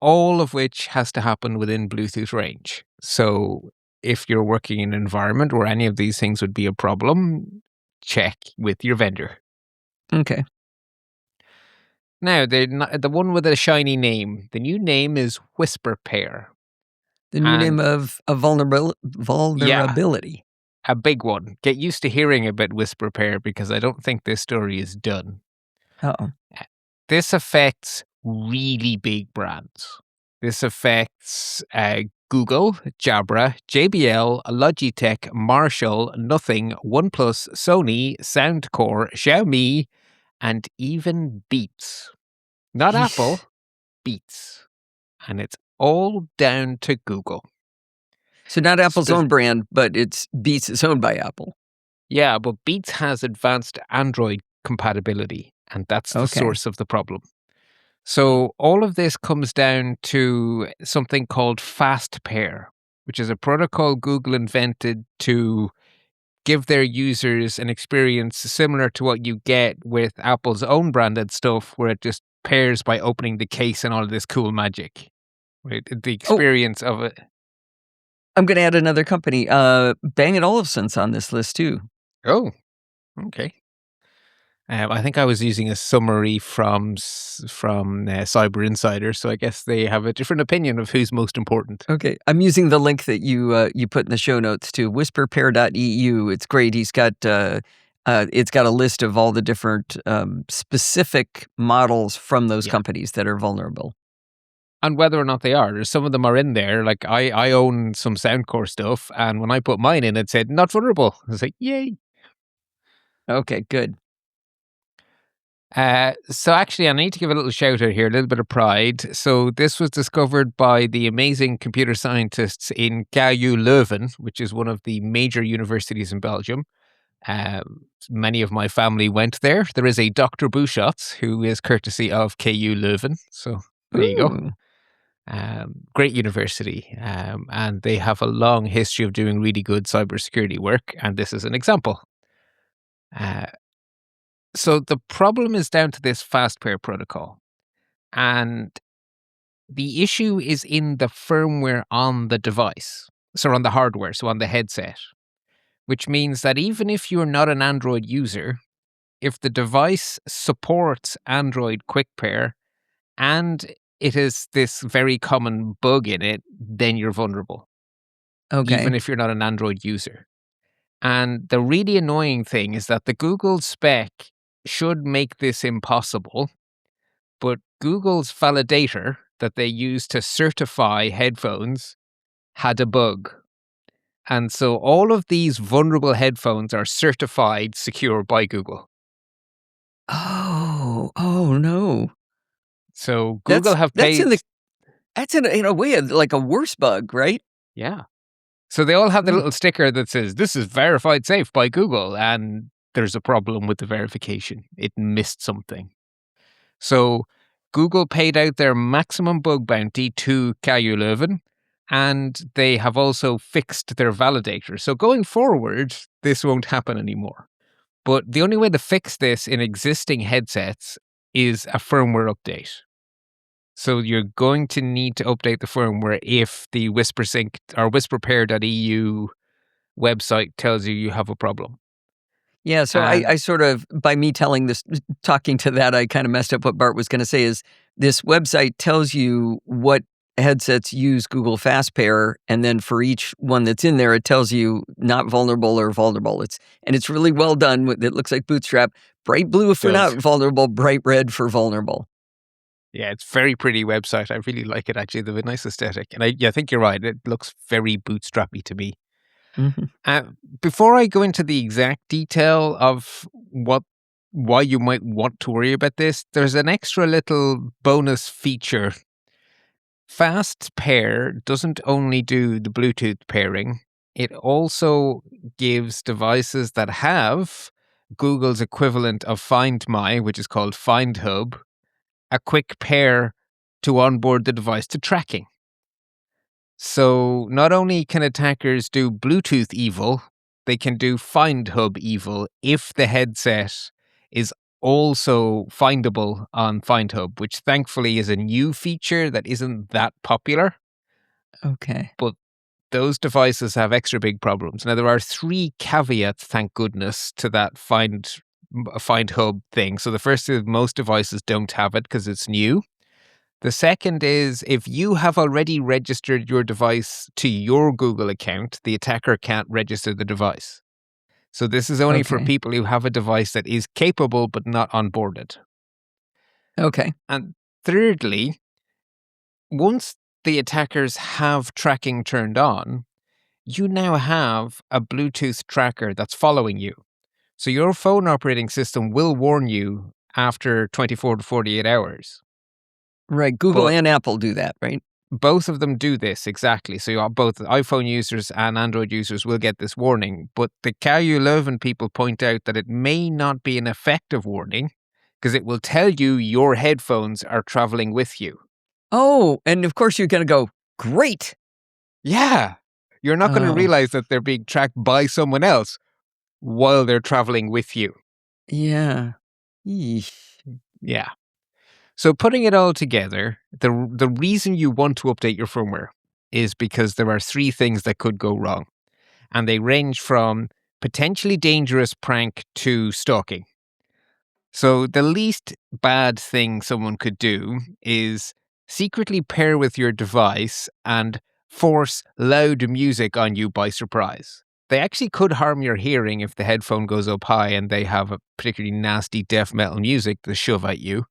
all of which has to happen within Bluetooth range. So if you're working in an environment where any of these things would be a problem, check with your vendor. Okay. Now, the one with a shiny name, the new name is WhisperPair. The new name of a vulnerability. Yeah, a big one. Get used to hearing about WhisperPair because I don't think this story is done. Uh-oh. This affects really big brands. This affects Google, Jabra, JBL, Logitech, Marshall, Nothing, OnePlus, Sony, Soundcore, Xiaomi, and even Beats. Not Apple, Beats. And it's all down to Google. So not Apple's own brand, but Beats is owned by Apple. Yeah, but Beats has advanced Android compatibility, and that's the source of the problem. So all of this comes down to something called FastPair, which is a protocol Google invented to give their users an experience similar to what you get with Apple's own branded stuff, where it just pairs by opening the case and all of this cool magic. Right? The experience of it. I'm going to add another company, Bang & Olufsen's on this list too. Oh, okay. I think I was using a summary from Cyber Insider, so I guess they have a different opinion of who's most important. Okay, I'm using the link that you put in the show notes to whisperpair.eu. It's great. He's got it's got a list of all the different specific models from those companies that are vulnerable. And whether or not they are, some of them are in there. Like I own some Soundcore stuff, and when I put mine in, it said not vulnerable. I was like, yay. Okay, good. So actually, I need to give a little shout out here, a little bit of pride. So this was discovered by the amazing computer scientists in KU Leuven, which is one of the major universities in Belgium. Many of my family went there. There is a Dr. Buchatz, who is courtesy of KU Leuven. So there you go. Great university. And they have a long history of doing really good cybersecurity work. And this is an example. So the problem is down to this fast pair protocol. And the issue is in the firmware on the device. So on the hardware, so on the headset. Which means that even if you're not an Android user, if the device supports Android Quick Pair and it is this very common bug in it, then you're vulnerable. Okay. Even if you're not an Android user. And the really annoying thing is that the Google spec should make this impossible, but Google's validator that they use to certify headphones had a bug. And so all of these vulnerable headphones are certified secure by Google. Oh no. So Google have paid... That's in a way like a worse bug, right? Yeah. So they all have the little sticker that says, this is verified safe by Google, and there's a problem with the verification. It missed something. So Google paid out their maximum bug bounty to KU Leuven, and they have also fixed their validator. So going forward, this won't happen anymore. But the only way to fix this in existing headsets is a firmware update. So you're going to need to update the firmware if the WhisperSync or whisperpair.eu website tells you have a problem. Yeah, so I sort of, by me talking to that, I kind of messed up what Bart was going to say is this website tells you what headsets use Google Fast Pair, and then for each one that's in there, it tells you not vulnerable or vulnerable. It's really well done. It looks like Bootstrap. Bright blue for not vulnerable, bright red for vulnerable. Yeah, it's a very pretty website. I really like it, actually. They have a nice aesthetic. And I think you're right. It looks very bootstrappy to me. Mm-hmm. Before I go into the exact detail of why you might want to worry about this, there's an extra little bonus feature. Fast Pair doesn't only do the Bluetooth pairing, it also gives devices that have Google's equivalent of Find My, which is called Find Hub, a quick pair to onboard the device to tracking. So not only can attackers do Bluetooth evil, they can do Find Hub evil if the headset is also findable on Find Hub, which thankfully is a new feature that isn't that popular. Okay. But those devices have extra big problems. Now, there are 3 caveats, thank goodness, to that Find Hub thing. So the first is most devices don't have it because it's new. The second is if you have already registered your device to your Google account, the attacker can't register the device. So this is only for people who have a device that is capable but not onboarded. Okay. And thirdly, once the attackers have tracking turned on, you now have a Bluetooth tracker that's following you. So your phone operating system will warn you after 24 to 48 hours. Right. Google and Apple do that, right? Both of them do this, exactly. So both iPhone users and Android users will get this warning. But the KU Leuven people point out that it may not be an effective warning because it will tell you your headphones are traveling with you. Oh, and of course you're going to go, great. Yeah. You're not going to realize that they're being tracked by someone else while they're traveling with you. Yeah. Eesh. Yeah. So putting it all together, the reason you want to update your firmware is because there are 3 things that could go wrong. And they range from potentially dangerous prank to stalking. So the least bad thing someone could do is secretly pair with your device and force loud music on you by surprise. They actually could harm your hearing if the headphone goes up high and they have a particularly nasty death metal music to shove at you.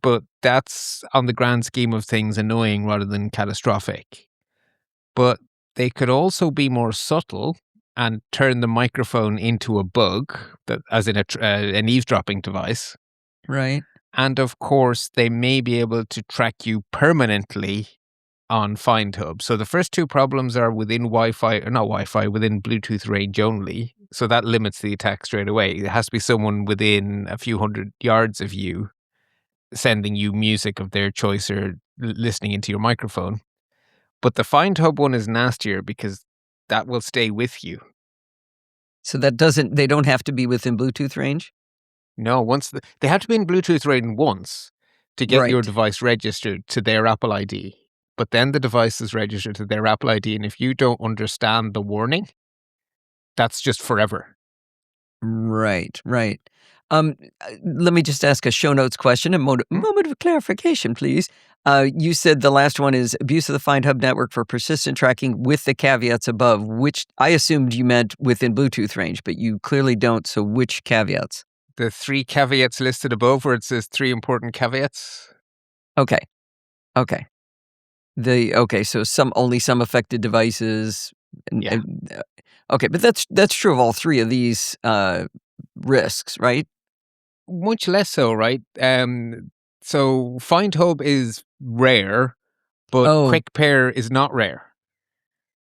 But that's, on the grand scheme of things, annoying rather than catastrophic. But they could also be more subtle and turn the microphone into a bug, as in an eavesdropping device. Right. And of course, they may be able to track you permanently on Find Hub. So the first two problems are within within Bluetooth range only. So that limits the attack straight away. It has to be someone within a few hundred yards of you sending you music of their choice or listening into your microphone. But the Find Hub one is nastier because that will stay with you. So they don't have to be within Bluetooth range? No, they have to be in Bluetooth range once to get your Right. device registered to their Apple ID. But then the device is registered to their Apple ID, and if you don't understand the warning, that's just forever. Right. Let me just ask a show notes question, a moment of clarification, please. You said the last one is abuse of the Find Hub network for persistent tracking with the caveats above, which I assumed you meant within Bluetooth range, but you clearly don't. So which caveats? The 3 caveats listed above where it says 3 important caveats. Okay. So only some affected devices. Yeah. Okay, but that's true of all 3 of these risks, right? Much less so, right? So Find Hub is rare, but Quick Pair is not rare.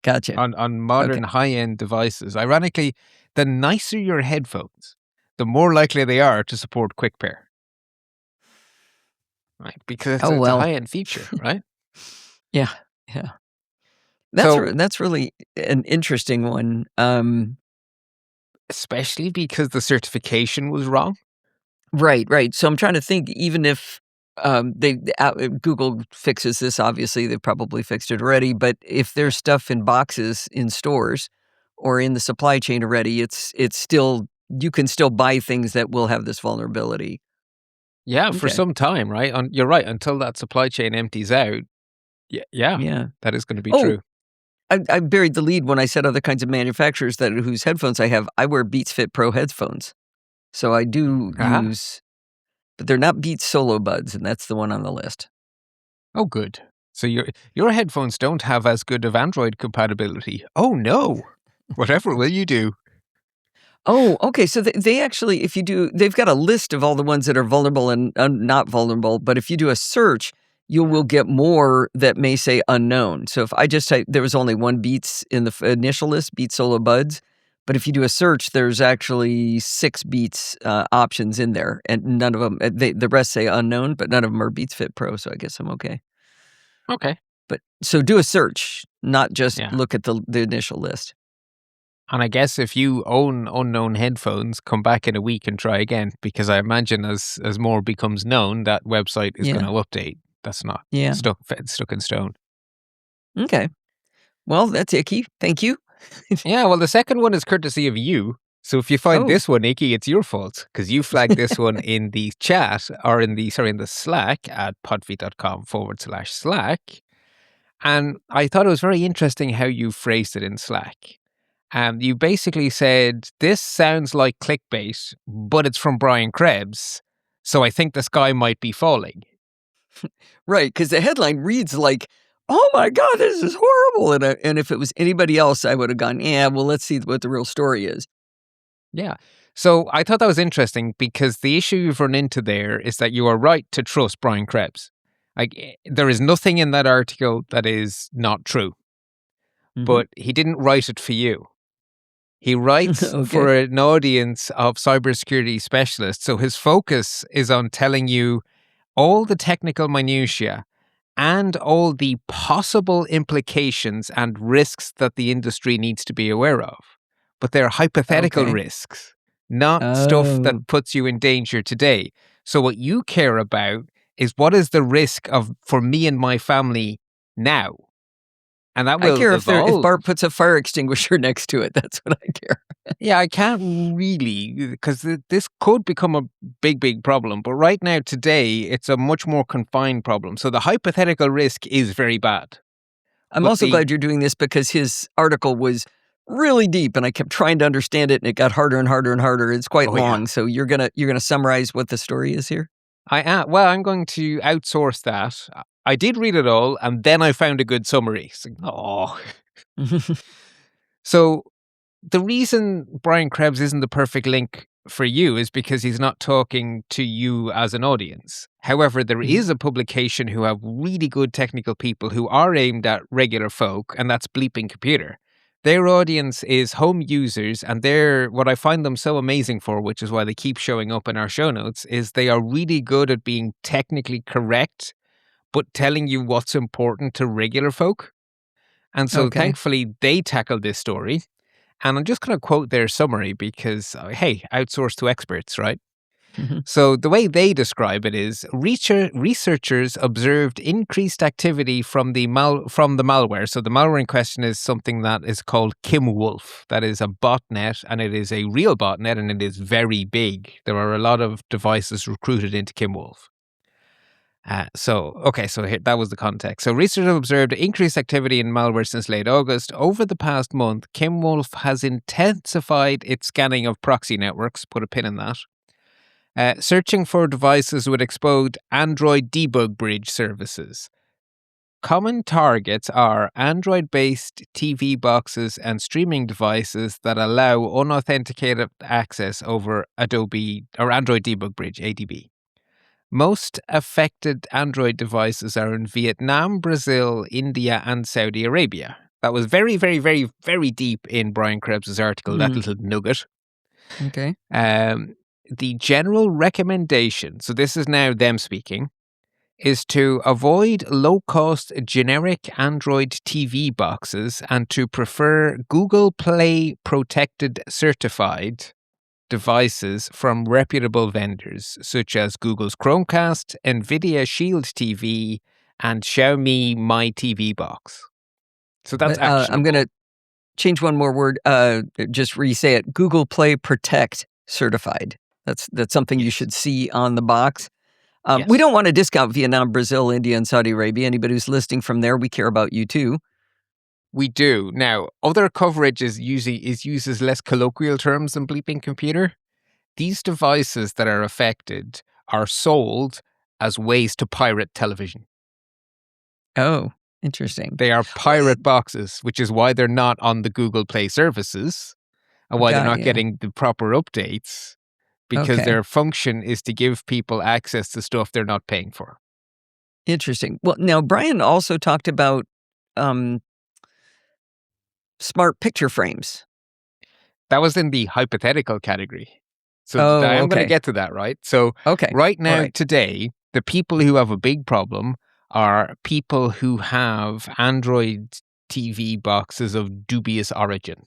Gotcha. On modern high-end devices. Ironically, the nicer your headphones, the more likely they are to support Quick Pair. Right? Because it's a high-end feature, right? Yeah. That's really an interesting one. Especially because the certification was wrong. Right. So I'm trying to think, even if Google fixes this, obviously they've probably fixed it already, but if there's stuff in boxes in stores or in the supply chain already, it's still, you can still buy things that will have this vulnerability. Yeah, for some time, right? You're right, until that supply chain empties out. Yeah. That is going to be true. I buried the lead when I said other kinds of manufacturers whose headphones I have. I wear Beats Fit Pro headphones. So I do use, but they're not Beats Solo Buds, and that's the one on the list. Oh, good. So your headphones don't have as good of Android compatibility. Oh, no. Whatever will you do? Oh, okay. So they actually, they've got a list of all the ones that are vulnerable and not vulnerable. But if you do a search, you will get more that may say unknown. So if I just type, there was only one Beats in the initial list, Beats Solo Buds. But if you do a search, there's actually 6 Beats options in there. And none of them, the rest say unknown, but none of them are Beats Fit Pro. So I guess I'm okay. Okay. But so do a search, not just look at the initial list. And I guess if you own unknown headphones, come back in a week and try again, because I imagine as more becomes known, that website is going to update. That's not stuck in stone. Okay. Well, that's icky. Thank you. Yeah, well, the second one is courtesy of you. So if you find this one icky, it's your fault, because you flagged this one in the chat, or in the Slack at podfeet.com/Slack. And I thought it was very interesting how you phrased it in Slack. You basically said, this sounds like clickbait, but it's from Brian Krebs, so I think the sky might be falling. Right, because the headline reads like, oh my God, this is horrible. And if it was anybody else, I would have gone, well, let's see what the real story is. Yeah. So I thought that was interesting, because the issue you've run into there is that you are right to trust Brian Krebs. Like, there is nothing in that article that is not true. Mm-hmm. But he didn't write it for you. He writes for an audience of cybersecurity specialists. So his focus is on telling you all the technical minutiae and all the possible implications and risks that the industry needs to be aware of. But they're hypothetical risks, not stuff that puts you in danger today. So what you care about is, what is the risk for me and my family now? And that I will care if evolve. Bart puts a fire extinguisher next to it. That's what I care. Yeah, I can't really, because this could become a big, big problem. But right now, today, it's a much more confined problem. So the hypothetical risk is very bad. I'm But also the- glad you're doing this because his article was really deep and I kept trying to understand it and it got harder and harder and harder. It's quite Oh, yeah. long. So you're gonna summarize what the story is here? I'm going to outsource that. I did read it all, and then I found a good summary. So the reason Brian Krebs isn't the perfect link for you is because he's not talking to you as an audience. However, there Mhm. is a publication who have really good technical people who are aimed at regular folk, and that's Bleeping Computer. Their audience is home users, and what I find them so amazing for, which is why they keep showing up in our show notes, is they are really good at being technically correct, but telling you what's important to regular folk. And so Okay. thankfully they tackled this story. And I'm just going to quote their summary because, hey, outsource to experts, right? Mhm. So the way they describe it is researchers observed increased activity from the malware. So the malware in question is something that is called KimWolf. That is a botnet, and it is a real botnet, and it is very big. There are a lot of devices recruited into KimWolf. So here, that was the context. So researchers observed increased activity in malware since late August. Over the past month, KimWolf has intensified its scanning of proxy networks, put a pin in that, searching for devices with exposed Android debug bridge services. Common targets are Android-based TV boxes and streaming devices that allow unauthenticated access over Adobe or Android Debug Bridge, ADB. Most affected Android devices are in Vietnam, Brazil, India, and Saudi Arabia. That was very, very, very, very deep in Brian Krebs' article, that little nugget. Okay. The general recommendation, so this is now them speaking, is to avoid low-cost generic Android TV boxes and to prefer Google Play protected certified devices from reputable vendors such as Google's Chromecast, Nvidia Shield TV, and Xiaomi My TV Box. So that's actionable. I'm going to change one more word. Just re-say it. Google Play Protect certified. That's something you should see on the box. Yes. We don't want to discount Vietnam, Brazil, India, and Saudi Arabia. Anybody who's listening from there, we care about you too. We do. Now, other coverage is uses less colloquial terms than Bleeping Computer. These devices that are affected are sold as ways to pirate television. Oh, interesting. They are pirate boxes, which is why they're not on the Google Play services and why they're not getting the proper updates, because their function is to give people access to stuff they're not paying for. Interesting. Well, now, Brian also talked about smart picture frames. That was in the hypothetical category. So I'm going to get to that, right? So right now, today, the people who have a big problem are people who have Android TV boxes of dubious origin.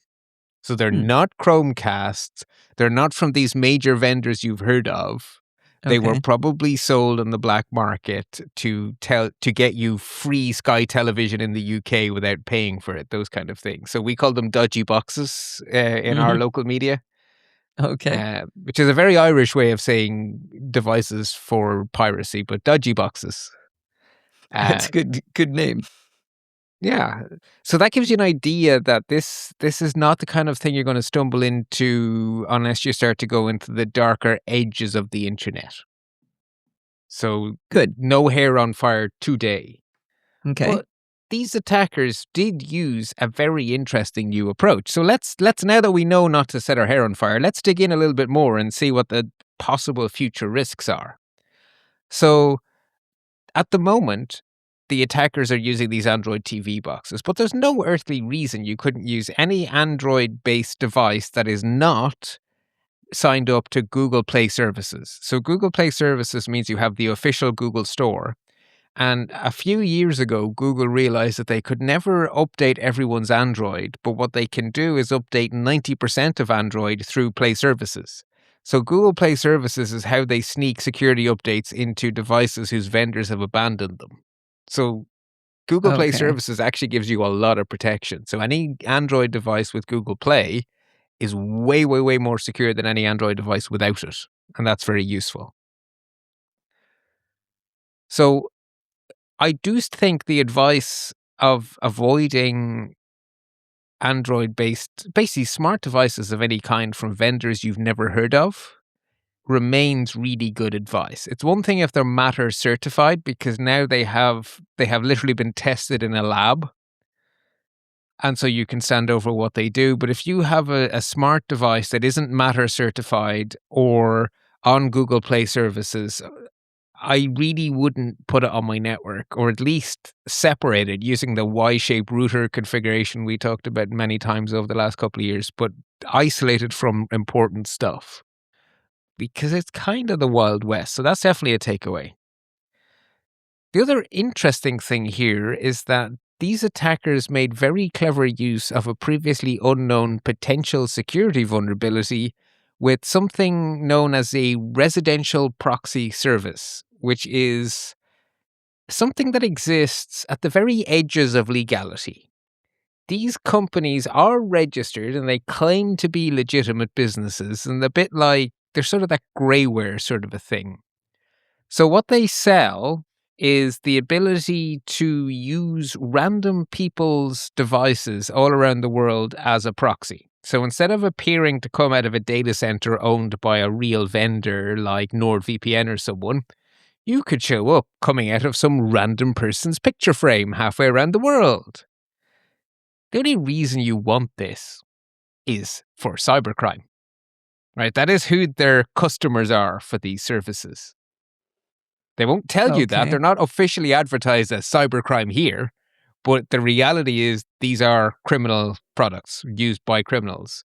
So they're not Chromecasts. They're not from these major vendors you've heard of. They were probably sold on the black market to get you free Sky Television in the UK without paying for it, those kind of things. So we call them dodgy boxes in our local media. Okay. Which is a very Irish way of saying devices for piracy, but dodgy boxes. That's a good name. Yeah. So that gives you an idea that this is not the kind of thing you're going to stumble into unless you start to go into the darker edges of the internet. So good. No hair on fire today. Okay. But these attackers did use a very interesting new approach. So let's now that we know not to set our hair on fire, let's dig in a little bit more and see what the possible future risks are. So at the moment, the attackers are using these Android TV boxes, but there's no earthly reason you couldn't use any Android-based device that is not signed up to Google Play services. So Google Play services means you have the official Google store. And a few years ago, Google realized that they could never update everyone's Android, but what they can do is update 90% of Android through Play services. So Google Play services is how they sneak security updates into devices whose vendors have abandoned them. So Google Play Okay. Services actually gives you a lot of protection. So any Android device with Google Play is way, way, way more secure than any Android device without it. And that's very useful. So I do think the advice of avoiding Android-based, basically smart devices of any kind from vendors you've never heard of remains really good advice. It's one thing if they're Matter certified, because now they have literally been tested in a lab. And so you can stand over what they do. But if you have a smart device that isn't Matter certified or on Google Play services, I really wouldn't put it on my network, or at least separate it using the Y-shaped router configuration we talked about many times over the last couple of years, but isolate it from important stuff. Because it's kind of the Wild West. So that's definitely a takeaway. The other interesting thing here is that these attackers made very clever use of a previously unknown potential security vulnerability with something known as a residential proxy service, which is something that exists at the very edges of legality. These companies are registered and they claim to be legitimate businesses, and a bit like they're sort of that greyware sort of a thing. So what they sell is the ability to use random people's devices all around the world as a proxy. So instead of appearing to come out of a data center owned by a real vendor like NordVPN or someone, you could show up coming out of some random person's picture frame halfway around the world. The only reason you want this is for cybercrime, right? That is who their customers are for these services. They won't tell you that. Okay. They're not officially advertised as cybercrime here, but the reality is these are criminal products used by criminals.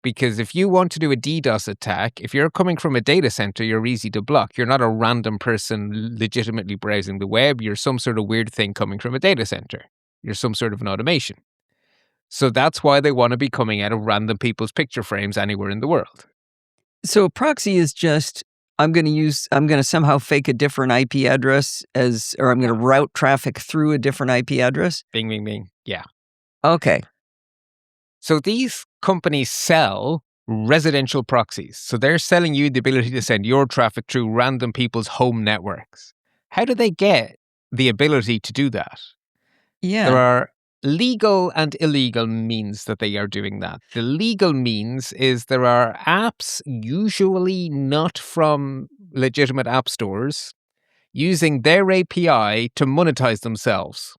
Because if you want to do a DDoS attack, if you're coming from a data center, you're easy to block. You're not a random person legitimately browsing the web. You're some sort of weird thing coming from a data center. You're some sort of an automation. So that's why they want to be coming out of random people's picture frames anywhere in the world. So a proxy is just, I'm going to somehow fake a different IP address or I'm going to route traffic through a different IP address? Bing, bing, bing. Yeah. Okay. So these companies sell residential proxies. So they're selling you the ability to send your traffic through random people's home networks. How do they get the ability to do that? Yeah. There are legal and illegal means that they are doing that. The legal means is there are apps, usually not from legitimate app stores, using their API to monetize themselves.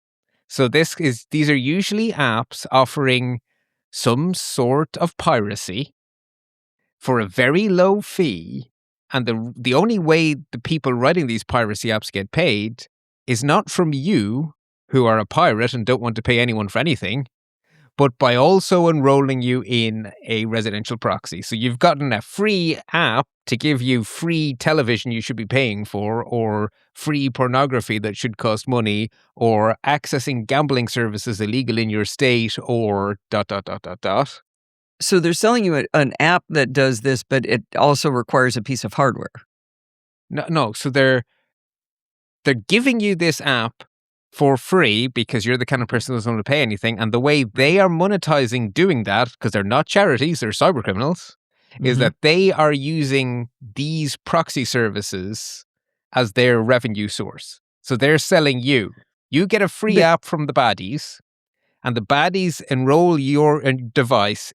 So these are usually apps offering some sort of piracy for a very low fee. And the only way the people writing these piracy apps get paid is not from you, who are a pirate and don't want to pay anyone for anything, but by also enrolling you in a residential proxy. So you've gotten a free app to give you free television you should be paying for, or free pornography that should cost money, or accessing gambling services illegal in your state, or ... So they're selling you an app that does this, but it also requires a piece of hardware. No. So they're giving you this app for free because you're the kind of person who doesn't want to pay anything. And the way they are monetizing doing that, because they're not charities, they're cyber criminals, is that they are using these proxy services as their revenue source. So they're selling you. You get a free app from the baddies, and the baddies enroll your device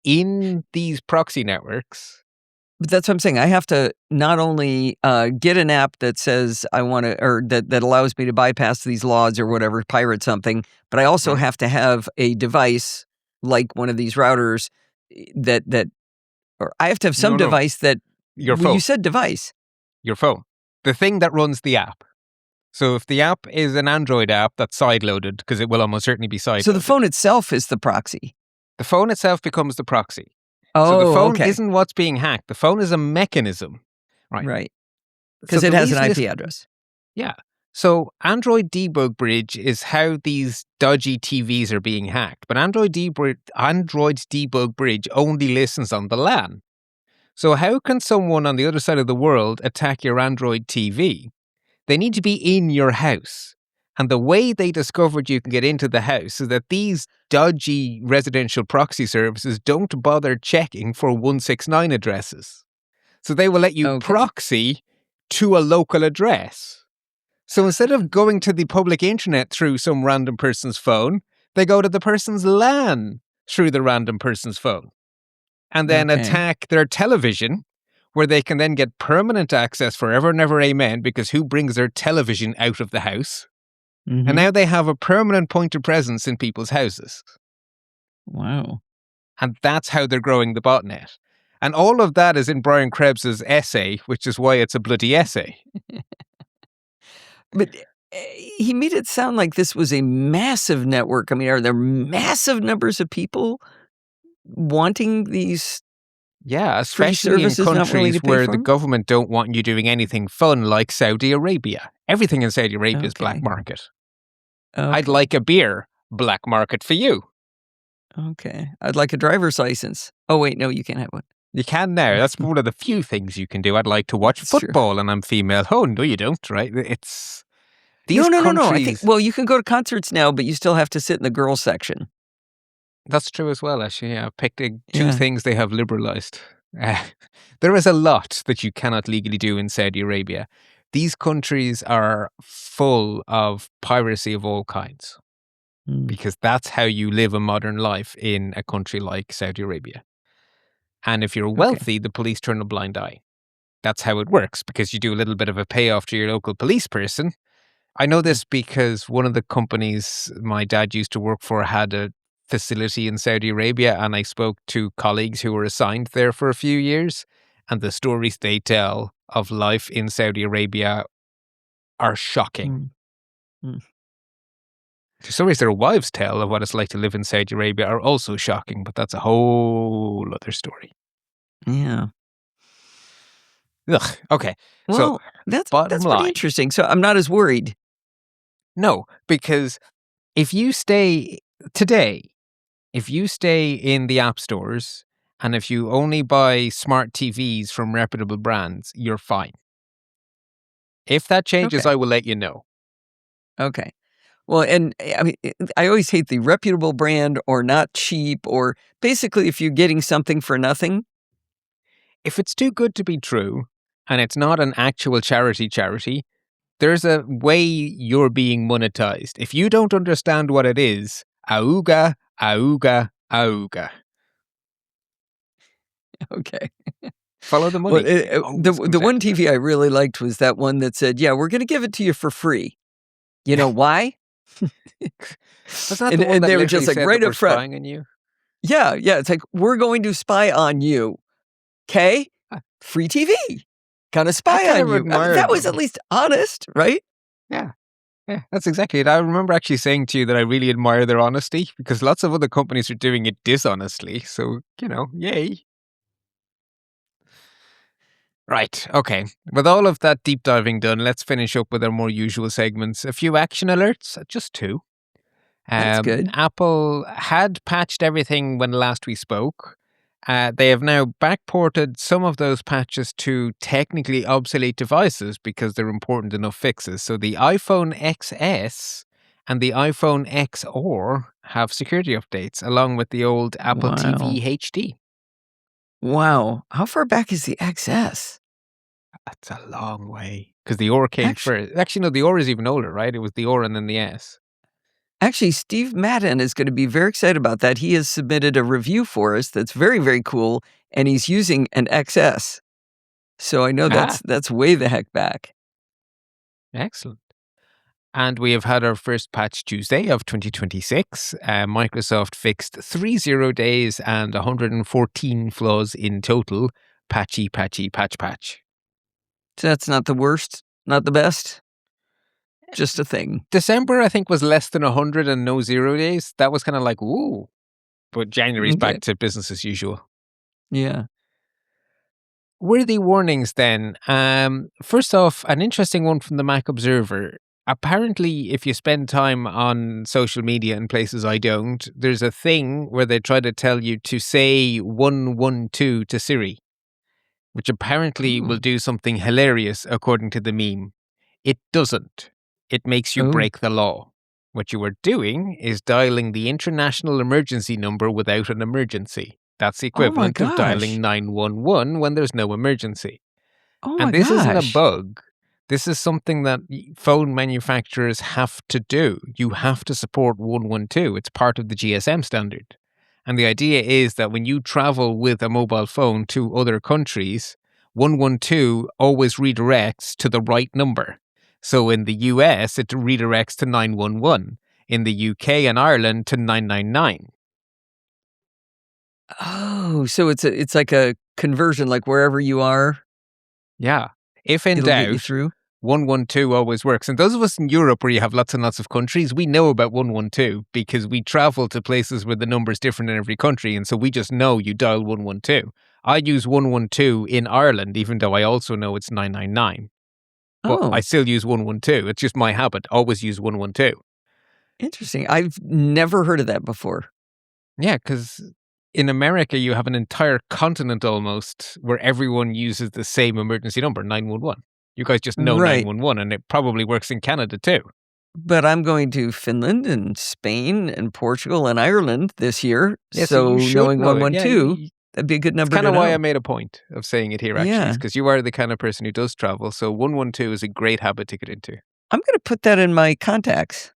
in these proxy networks. But that's what I'm saying. I have to not only get an app that says I want to, or that allows me to bypass these laws or whatever, pirate something, but I also have to have a device like one of these routers or I have to have some device that... Your phone. You said device. Your phone. The thing that runs the app. So if the app is an Android app that's sideloaded, because it will almost certainly be sideloaded. So the phone itself is the proxy. The phone itself becomes the proxy. Oh, so the phone okay. isn't what's being hacked. The phone is a mechanism. Right. Because So it the has an easiest- IP address. Yeah. So Android Debug Bridge is how these dodgy TVs are being hacked. But Android Debug Bridge only listens on the LAN. So how can someone on the other side of the world attack your Android TV? They need to be in your house. And the way they discovered you can get into the house is that these dodgy residential proxy services don't bother checking for 169 addresses. So they will let you Okay. proxy to a local address. So instead of going to the public internet through some random person's phone, they go to the person's LAN through the random person's phone and then Okay. attack their television, where they can then get permanent access forever and ever, amen, because who brings their television out of the house? Mhm. And now they have a permanent point of presence in people's houses. Wow. And that's how they're growing the botnet. And all of that is in Brian Krebs's essay, which is why it's a bloody essay. But he made it sound like this was a massive network. I mean, are there massive numbers of people wanting these? Yeah, especially in services not willing countries to pay where for the 'em? government don't want you doing anything fun, like Saudi Arabia. Everything in Saudi Arabia is black Okay. market. Okay. I'd like a beer, black market for you. Okay. I'd like a driver's license. Oh, wait, no, you can't have one. You can now. That's one of the few things you can do. I'd like to watch That's true. football and I'm female. Oh, no, you don't, right? It's these No. countries. I think, well, you can go to concerts now, but you still have to sit in the girls section. That's true as well, actually. Yeah, pick the two Yeah. things they have liberalized. There is a lot that you cannot legally do in Saudi Arabia. These countries are full of piracy of all kinds, because that's how you live a modern life in a country like Saudi Arabia. And if you're wealthy, the police turn a blind eye. That's how it works, because you do a little bit of a payoff to your local police person. I know this because one of the companies my dad used to work for had a facility in Saudi Arabia, and I spoke to colleagues who were assigned there for a few years, and the stories they tell of life in Saudi Arabia are shocking. The stories their wives tell of what it's like to live in Saudi Arabia are also shocking, but that's a whole other story. Yeah. Ugh, okay. Well, So that's bottom pretty line. interesting. So I'm not as worried. No, because if you stay today, if you stay in the app stores and if you only buy smart TVs from reputable brands, you're fine. If that changes, Okay. I will let you know. Okay. Well, and I mean, I always hate the reputable brand or not cheap, or basically if you're getting something for nothing. If it's too good to be true and it's not an actual charity, there's a way you're being monetized. If you don't understand what it is, auga, auga, auga. Okay. Follow the money. Well, It always comes the one down to that. TV I really liked was that one that said, "Yeah, we're going to give it to you for free." You know why? That's not and the one that they were literally just like said right that up we're front. spying on you. Yeah. It's like, we're going to spy on you. Okay, free TV. Gonna spy kind on of you. I mean, admire that was them. at least honest, right? Yeah, that's exactly it. I remember actually saying to you that I really admire their honesty, because lots of other companies are doing it dishonestly. So, yay. Right, okay. With all of that deep diving done, let's finish up with our more usual segments. A few action alerts, just two. That's good. Apple had patched everything when last we spoke. They have now backported some of those patches to technically obsolete devices because they're important enough fixes. So the iPhone XS and the iPhone XR have security updates, along with the old Apple TV HD. Wow. How far back is the XS? That's a long way, because the OR came first. Actually, no, the OR is even older, right? It was the OR and then the S. Actually, Steve Madden is going to be very excited about that. He has submitted a review for us that's very, very cool, and he's using an XS. So I know that's way the heck back. Excellent. And we have had our first patch Tuesday of 2026. Microsoft fixed 30 days and 114 flaws in total. Patch. So that's not the worst, not the best. Just a thing. December, I think, was less than 100 and no 0 days. That was kind of like, ooh. But January's back to business as usual. Yeah. Worthy warnings then. First off, an interesting one from the Mac Observer. Apparently, if you spend time on social media in places I don't, there's a thing where they try to tell you to say 112 to Siri, which apparently will do something hilarious according to the meme. It doesn't. it makes you Oh. break the law. What you are doing is dialing the international emergency number without an emergency. That's the Oh my equivalent of dialing gosh. 911 when there's no emergency. Oh And my this isn't a gosh. bug. This is something that phone manufacturers have to do. You have to support 112. It's part of the GSM standard. And the idea is that when you travel with a mobile phone to other countries, 112 always redirects to the right number. So in the US, it redirects to 911. In the UK and Ireland, to 999. Oh, so it's like a conversion, like wherever you are, Yeah. If in it'll get you doubt, through. 112 always works. And those of us in Europe where you have lots and lots of countries, we know about 112 because we travel to places where the number is different in every country. And so we just know you dial 112. I use 112 in Ireland, even though I also know it's 999. But Oh, I still use 112. It's just my habit. Always use 112. interesting. I've never heard of that before. Yeah, because in America, you have an entire continent almost where everyone uses the same emergency number, 911. You guys just know Right. 911, and it probably works in Canada too. But I'm going to Finland and Spain and Portugal and Ireland this year. Yeah, so you should knowing know it. Yeah, 112, that'd be a good number kind to of why know. I made a point of saying it here, actually, Yeah. because you are the kind of person who does travel. So 112 is a great habit to get into. I'm going to put that in my contacts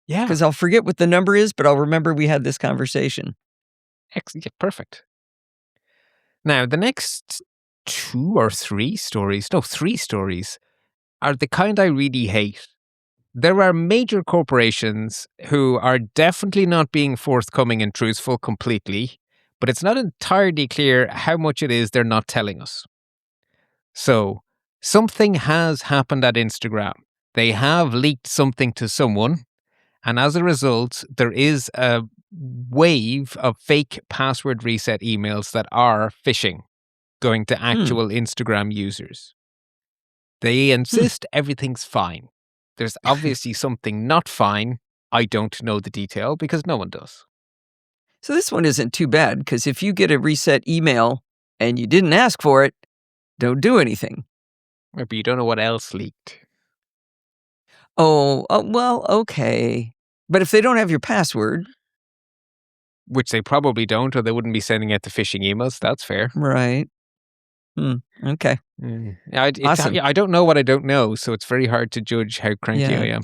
Yeah, because I'll forget what the number is, but I'll remember we had this conversation. yeah, perfect. Now, the next three stories are the kind I really hate. There are major corporations who are definitely not being forthcoming and truthful completely, but it's not entirely clear how much it is they're not telling us. So, something has happened at Instagram. They have leaked something to someone, and as a result, there is a wave of fake password reset emails that are phishing, going to actual Instagram users. They insist everything's fine. There's obviously something not fine. I don't know the detail because no one does. So this one isn't too bad because if you get a reset email and you didn't ask for it, don't do anything. Maybe you don't know what else leaked. Oh, well, okay. But if they don't have your password, Which they probably don't, or they wouldn't be sending out the phishing emails. That's fair. right. Okay. Awesome. I don't know what I don't know, so it's very hard to judge how cranky Yeah. I am.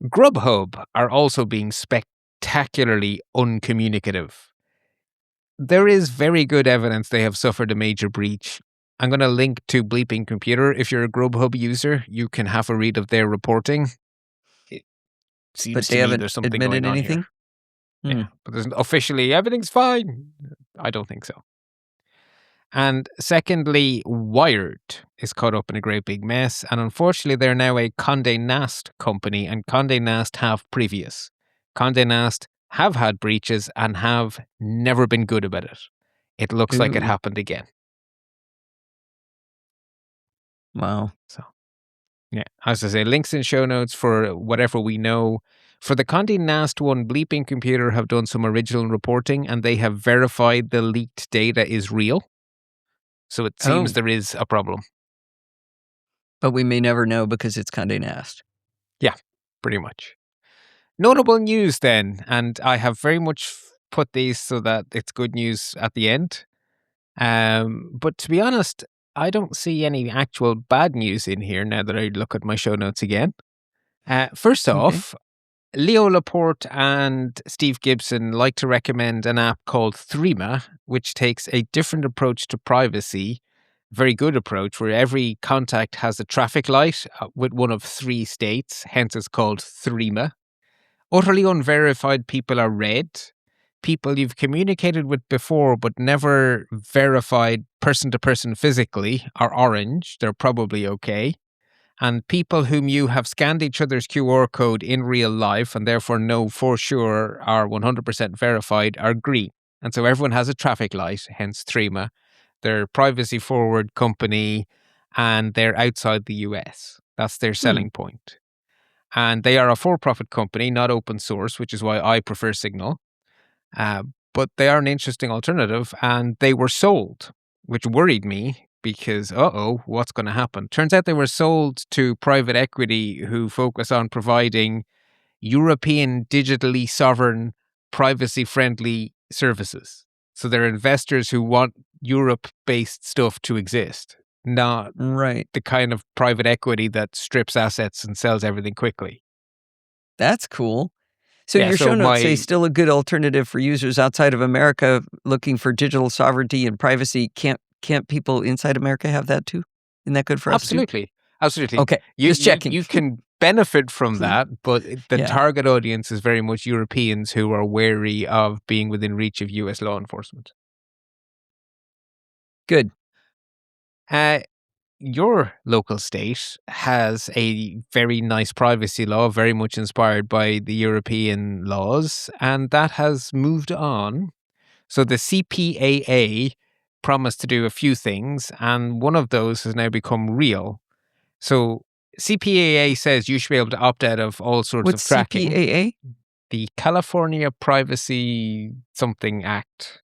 Grubhub are also being spectacularly uncommunicative. There is very good evidence they have suffered a major breach. I'm going to link to Bleeping Computer. If you're a Grubhub user, you can have a read of their reporting. It seems But to they me haven't there's something admitted going on anything? here. Yeah, but there's officially everything's fine. I don't think so. And secondly, Wired is caught up in a great big mess. And unfortunately, they're now a Condé Nast company, and Condé Nast have previous. Condé Nast have had breaches and have never been good about it. It looks like it Ooh. happened again. Wow. So, yeah, as I say, links in show notes for whatever we know. For the Condé Nast one, Bleeping Computer have done some original reporting, and they have verified the leaked data is real. So it seems there is a problem. But we may never know because it's Condé Nast. Yeah, pretty much. Notable news then, and I have very much put these so that it's good news at the end. But to be honest, I don't see any actual bad news in here now that I look at my show notes again. First off, Leo Laporte and Steve Gibson like to recommend an app called Threema, which takes a different approach to privacy, very good approach, where every contact has a traffic light with one of 3 states, hence it's called Threema. Utterly unverified people are red. People you've communicated with before but never verified person-to-person physically are orange. They're probably okay. And people whom you have scanned each other's QR code in real life and therefore know for sure are 100% verified are green. And so everyone has a traffic light, hence Threema. They're a privacy-forward company and they're outside the US. That's their selling point. And they are a for-profit company, not open source, which is why I prefer Signal. But they are an interesting alternative and they were sold, which worried me because, what's going to happen? Turns out they were sold to private equity who focus on providing European digitally sovereign, privacy-friendly services. So they're investors who want Europe-based stuff to exist, not Right. the kind of private equity that strips assets and sells everything quickly. That's cool. So Yeah, your so show notes say my- still a good alternative for users outside of America looking for digital sovereignty and privacy. Can't people inside America have that too? Isn't that good for us too? Absolutely. Okay, just checking. You can benefit from that, but the Yeah. target audience is very much Europeans who are wary of being within reach of US law enforcement. Good. Your local state has a very nice privacy law, very much inspired by the European laws, and that has moved on. So the CPAA promised to do a few things, and one of those has now become real. So CPAA says you should be able to opt out of all sorts What's of tracking. CPAA? The California Privacy Something Act.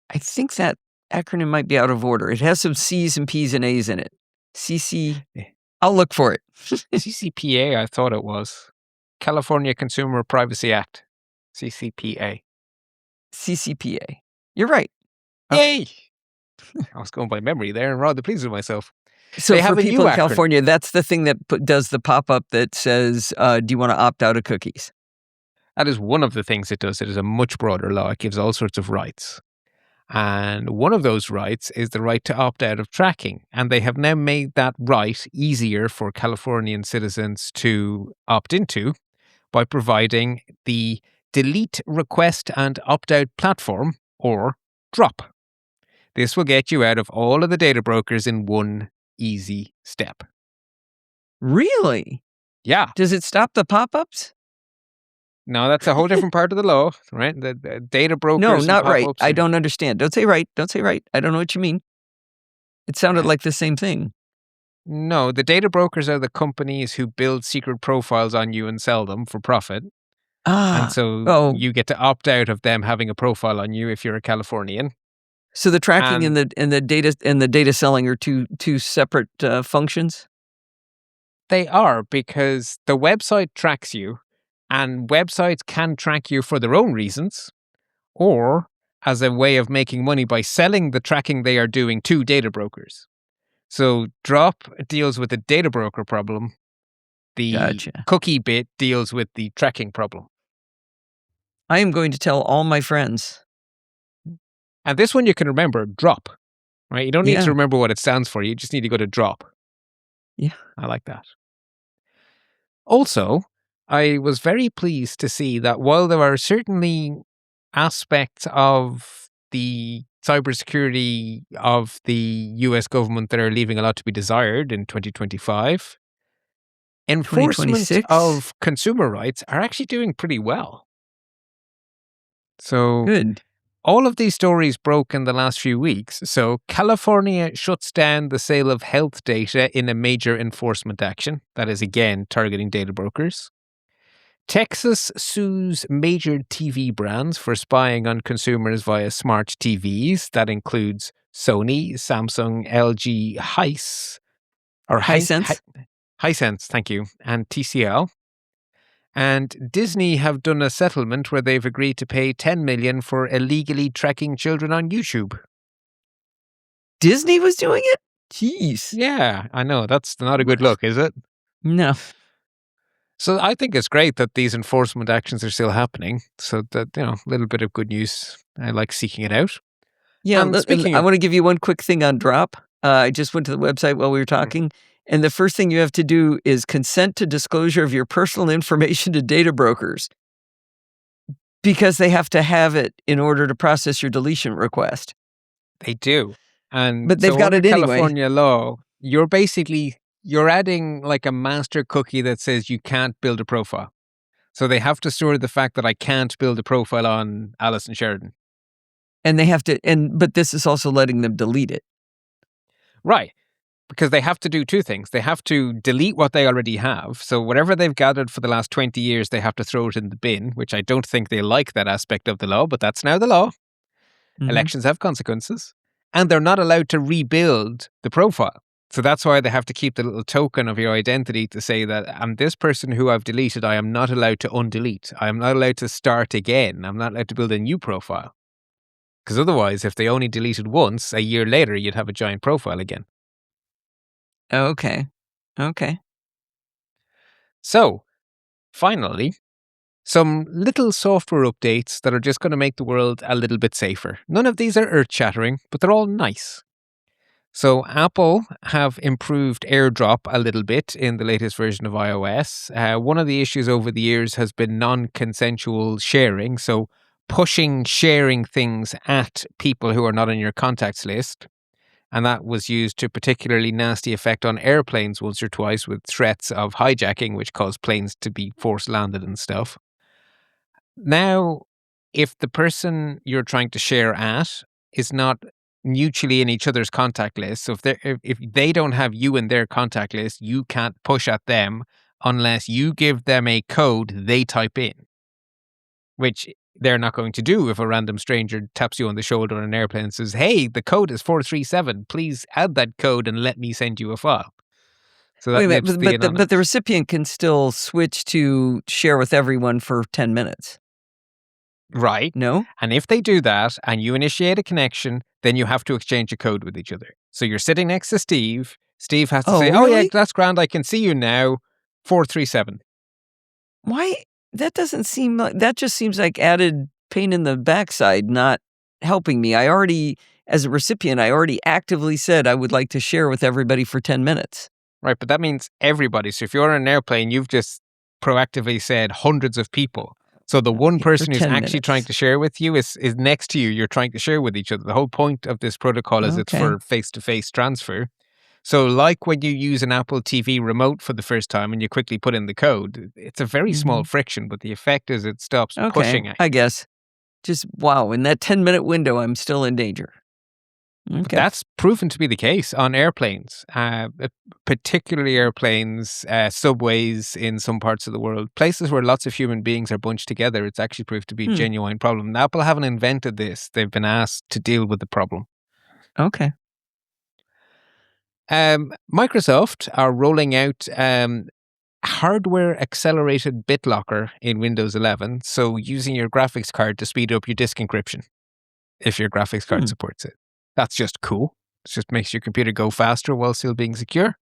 I think that acronym might be out of order. It has some C's and P's and A's in it. CC. I'll look for it. CCPA, I thought it was. California Consumer Privacy Act. CCPA. CCPA. You're right. Yay! I was going by memory there and rather pleased with myself. So They for have a new people in acronym. California, that's the thing that does the pop-up that says, do you want to opt out of cookies? That is one of the things it does. It is a much broader law. It gives all sorts of rights. And one of those rights is the right to opt out of tracking. And they have now made that right easier for Californian citizens to opt into by providing the Delete Request and Opt Out Platform, or DROP. This will get you out of all of the data brokers in one easy step. Really? Yeah. Does it stop the pop-ups? No, that's a whole different part of the law, right? The data brokers. No, and not right. pop-ups I and- don't understand. Don't say right. Don't say right. I don't know what you mean. It sounded like the same thing. No, the data brokers are the companies who build secret profiles on you and sell them for profit. And so you get to opt out of them having a profile on you if you're a Californian. So the tracking and the data selling are two separate functions? They are, because the website tracks you, and websites can track you for their own reasons, or as a way of making money by selling the tracking they are doing to data brokers. So Drop deals with the data broker problem. The Gotcha. cookie bit deals with the tracking problem. I am going to tell all my friends. And this one you can remember, Drop, right? You don't need Yeah. to remember what it stands for. You just need to go to Drop. Yeah. I like that. Also, I was very pleased to see that while there are certainly aspects of the cybersecurity of the US government that are leaving a lot to be desired in 2025, enforcement 2026? of consumer rights are actually doing pretty well. So Good. all of these stories broke in the last few weeks. So California shuts down the sale of health data in a major enforcement action. That is, again, targeting data brokers. Texas sues major TV brands for spying on consumers via smart TVs. That includes Sony, Samsung, LG, Hisense? Hisense, thank you, and TCL. And Disney have done a settlement where they've agreed to pay $10 million for illegally tracking children on YouTube. Disney was doing it? Jeez. Yeah, I know. That's not a good look, is it? No. So I think it's great that these enforcement actions are still happening. So that, a little bit of good news. I like seeking it out. Yeah, Speaking I of- want to give you one quick thing on Drop. I just went to the website while we were talking, and the first thing you have to do is consent to disclosure of your personal information to data brokers, because they have to have it in order to process your deletion request. They do. And But they've so got under it anyway. California law, you're adding like a master cookie that says you can't build a profile. So they have to store the fact that I can't build a profile on Alison Sheridan. And they have to, but this is also letting them delete it. Right. Because they have to do two things. They have to delete what they already have. So whatever they've gathered for the last 20 years, they have to throw it in the bin, which I don't think they like that aspect of the law, but that's now the law. Mhm. Elections have consequences. And they're not allowed to rebuild the profile. So that's why they have to keep the little token of your identity to say that I'm this person who I've deleted. I am not allowed to undelete. I am not allowed to start again. I'm not allowed to build a new profile. Because otherwise, if they only deleted once, a year later, you'd have a giant profile again. Okay. So, finally, some little software updates that are just going to make the world a little bit safer. None of these are earth-shattering, but they're all nice. So Apple have improved AirDrop a little bit in the latest version of iOS. One of the issues over the years has been non-consensual sharing, so pushing sharing things at people who are not on your contacts list. And that was used to particularly nasty effect on airplanes once or twice with threats of hijacking, which caused planes to be force landed and stuff. Now, if the person you're trying to share at is not mutually in each other's contact list, so if they don't have you in their contact list, you can't push at them unless you give them a code they type in, which they're not going to do if a random stranger taps you on the shoulder on an airplane and says, hey, the code is 437. Please add that code and let me send you a file. So that Wait, but the recipient can still switch to share with everyone for 10 minutes. Right. No? And if they do that and you initiate a connection, then you have to exchange a code with each other. So you're sitting next to Steve. Steve has to say, really? oh, yeah, that's grand. I can see you now. 437. Why? That doesn't seem like, that just seems like added pain in the backside, not helping me. As a recipient, I already actively said I would like to share with everybody for 10 minutes. Right, but that means everybody. So if you're on an airplane, you've just proactively said hundreds of people. So the one person who's actually trying to share with you is next to you. You're trying to share with each other. The whole point of this protocol is it's for face-to-face transfer. So like when you use an Apple TV remote for the first time and you quickly put in the code, it's a very small friction, but the effect is it stops pushing at you. I guess. Just, wow, in that 10-minute window, I'm still in danger. Okay. But that's proven to be the case on airplanes, particularly airplanes, subways in some parts of the world, places where lots of human beings are bunched together. It's actually proved to be a genuine problem. And Apple haven't invented this. They've been asked to deal with the problem. Okay. Microsoft are rolling out hardware-accelerated BitLocker in Windows 11, so using your graphics card to speed up your disk encryption, if your graphics card supports it. That's just cool. It just makes your computer go faster while still being secure.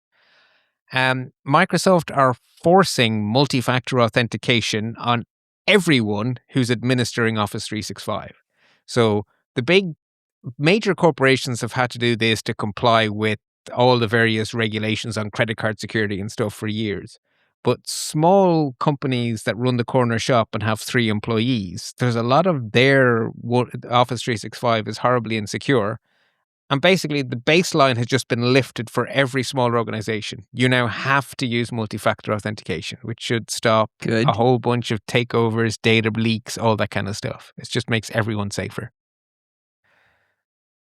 Microsoft are forcing multi-factor authentication on everyone who's administering Office 365. So the big major corporations have had to do this to comply with all the various regulations on credit card security and stuff for years. But small companies that run the corner shop and have 3 employees, there's a lot of their Office 365 is horribly insecure. And basically, the baseline has just been lifted for every smaller organization. You now have to use multi-factor authentication, which should stop a whole bunch of takeovers, data leaks, all that kind of stuff. It just makes everyone safer.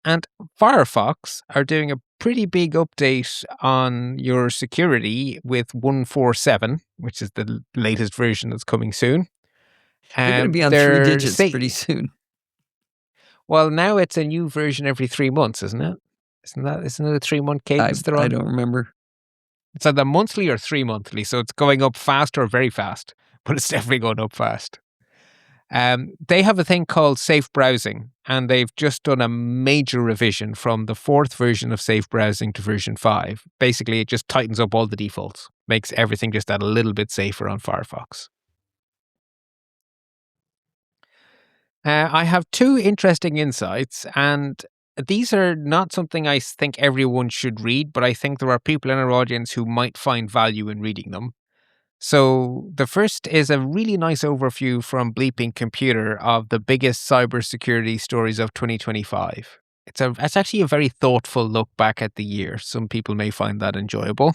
And Firefox are doing a pretty big update on your security with 147, which is the latest version that's coming soon. They're going to be on 3 digits pretty soon. Well, now it's a new version every 3 months, isn't it? Isn't it a 3-month cadence they're on? I don't remember. It's either monthly or 3 monthly, so it's going up fast or very fast, but it's definitely going up fast. They have a thing called safe browsing, and they've just done a major revision from the 4th version of safe browsing to version 5. Basically, it just tightens up all the defaults, makes everything just that a little bit safer on Firefox. I have 2 interesting insights, and these are not something I think everyone should read, but I think there are people in our audience who might find value in reading them. So the first is a really nice overview from Bleeping Computer of the biggest cybersecurity stories of 2025. It's actually a very thoughtful look back at the year. Some people may find that enjoyable.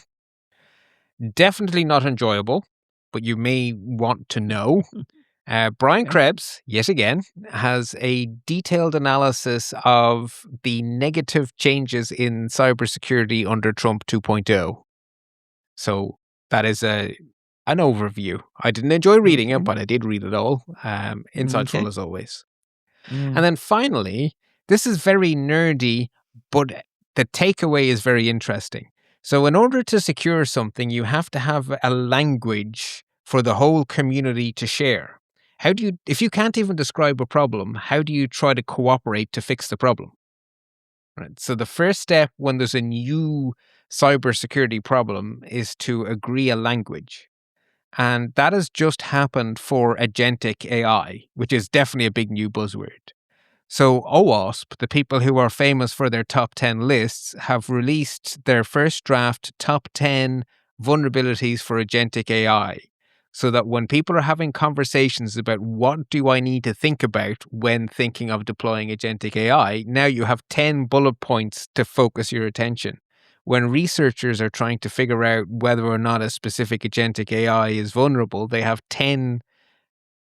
Definitely not enjoyable, but you may want to know. Brian Krebs, yet again, has a detailed analysis of the negative changes in cybersecurity under Trump 2.0. So that is an overview. I didn't enjoy reading it, but I did read it all. Insightful as always. And then finally, this is very nerdy, But the takeaway is very interesting. So in order to secure something, you have to have a language for the whole community to share. How do you, if you can't even describe a problem, how do you try to cooperate to fix the problem? Right. So the first step when there's a new cybersecurity problem is to agree a language. And that has just happened for agentic AI, which is definitely a big new buzzword. So OWASP, the people who are famous for their top 10 lists, have released their first draft top 10 vulnerabilities for agentic AI. So that when people are having conversations about what do I need to think about when thinking of deploying agentic AI, now you have 10 bullet points to focus your attention. When researchers are trying to figure out whether or not a specific agentic AI is vulnerable, they have 10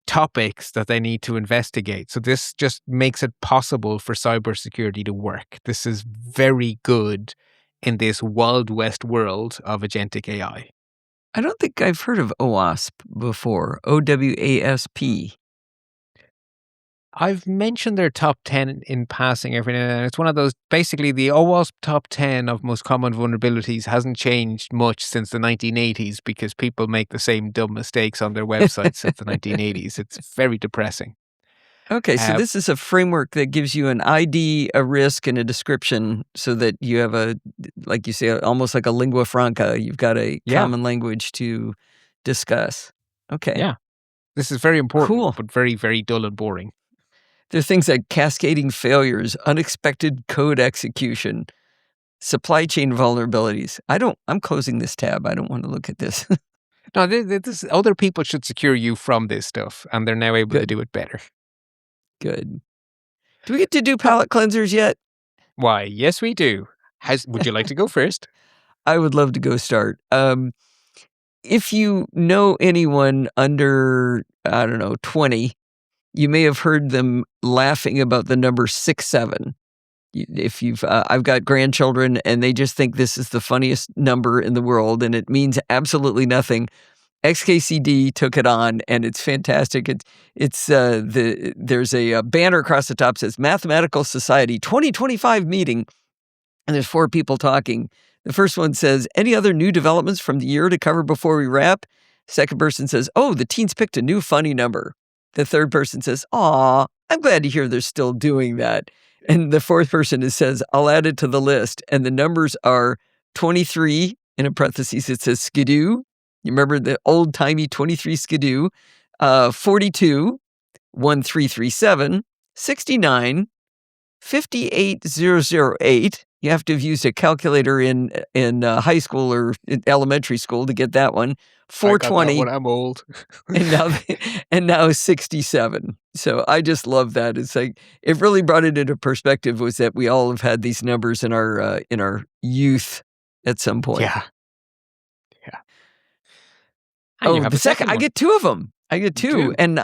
topics that they need to investigate. So this just makes it possible for cybersecurity to work. This is very good in this Wild West world of agentic AI. I don't think I've heard of OWASP before. OWASP. I've mentioned their top 10 in passing every now and then. It's one of those, basically the OWASP top 10 of most common vulnerabilities hasn't changed much since the 1980s because people make the same dumb mistakes on their websites since the 1980s. It's very depressing. Okay, so this is a framework that gives you an ID, a risk, and a description so that you have a, like you say, almost like a lingua franca. You've got a common language to discuss. Okay. Yeah. This is very important, Cool. but very, very dull and boring. There are things like cascading failures, unexpected code execution, supply chain vulnerabilities. I'm closing this tab. I don't want to look at this. No, this, other people should secure you from this stuff, and they're now able to do it better. Good. Do we get to do palate cleansers yet? Why, yes, we do. Would you like to go first? I would love to go start. If you know anyone under, 20, you may have heard them laughing about the number 67. If I've got grandchildren and they just think this is the funniest number in the world and it means absolutely nothing. XKCD took it on and it's fantastic. There's a banner across the top that says Mathematical Society 2025 meeting, and there's 4 people talking. The first one says, any other new developments from the year to cover before we wrap? Second person says, oh, the teens picked a new funny number. The third person says, aw, I'm glad to hear they're still doing that. And the fourth person says, I'll add it to the list. And the numbers are 23, in a parentheses, it says skidoo. You remember the old-timey 23 skidoo, 42, 1337, 69, 58008. You have to have used a calculator in high school or elementary school to get that one. 420. I got that when I'm old. and now 67. So I just love that. It's like it really brought it into perspective. Was that we all have had these numbers in our youth at some point. Yeah. Oh, the second I get 2 of them. I get 2. And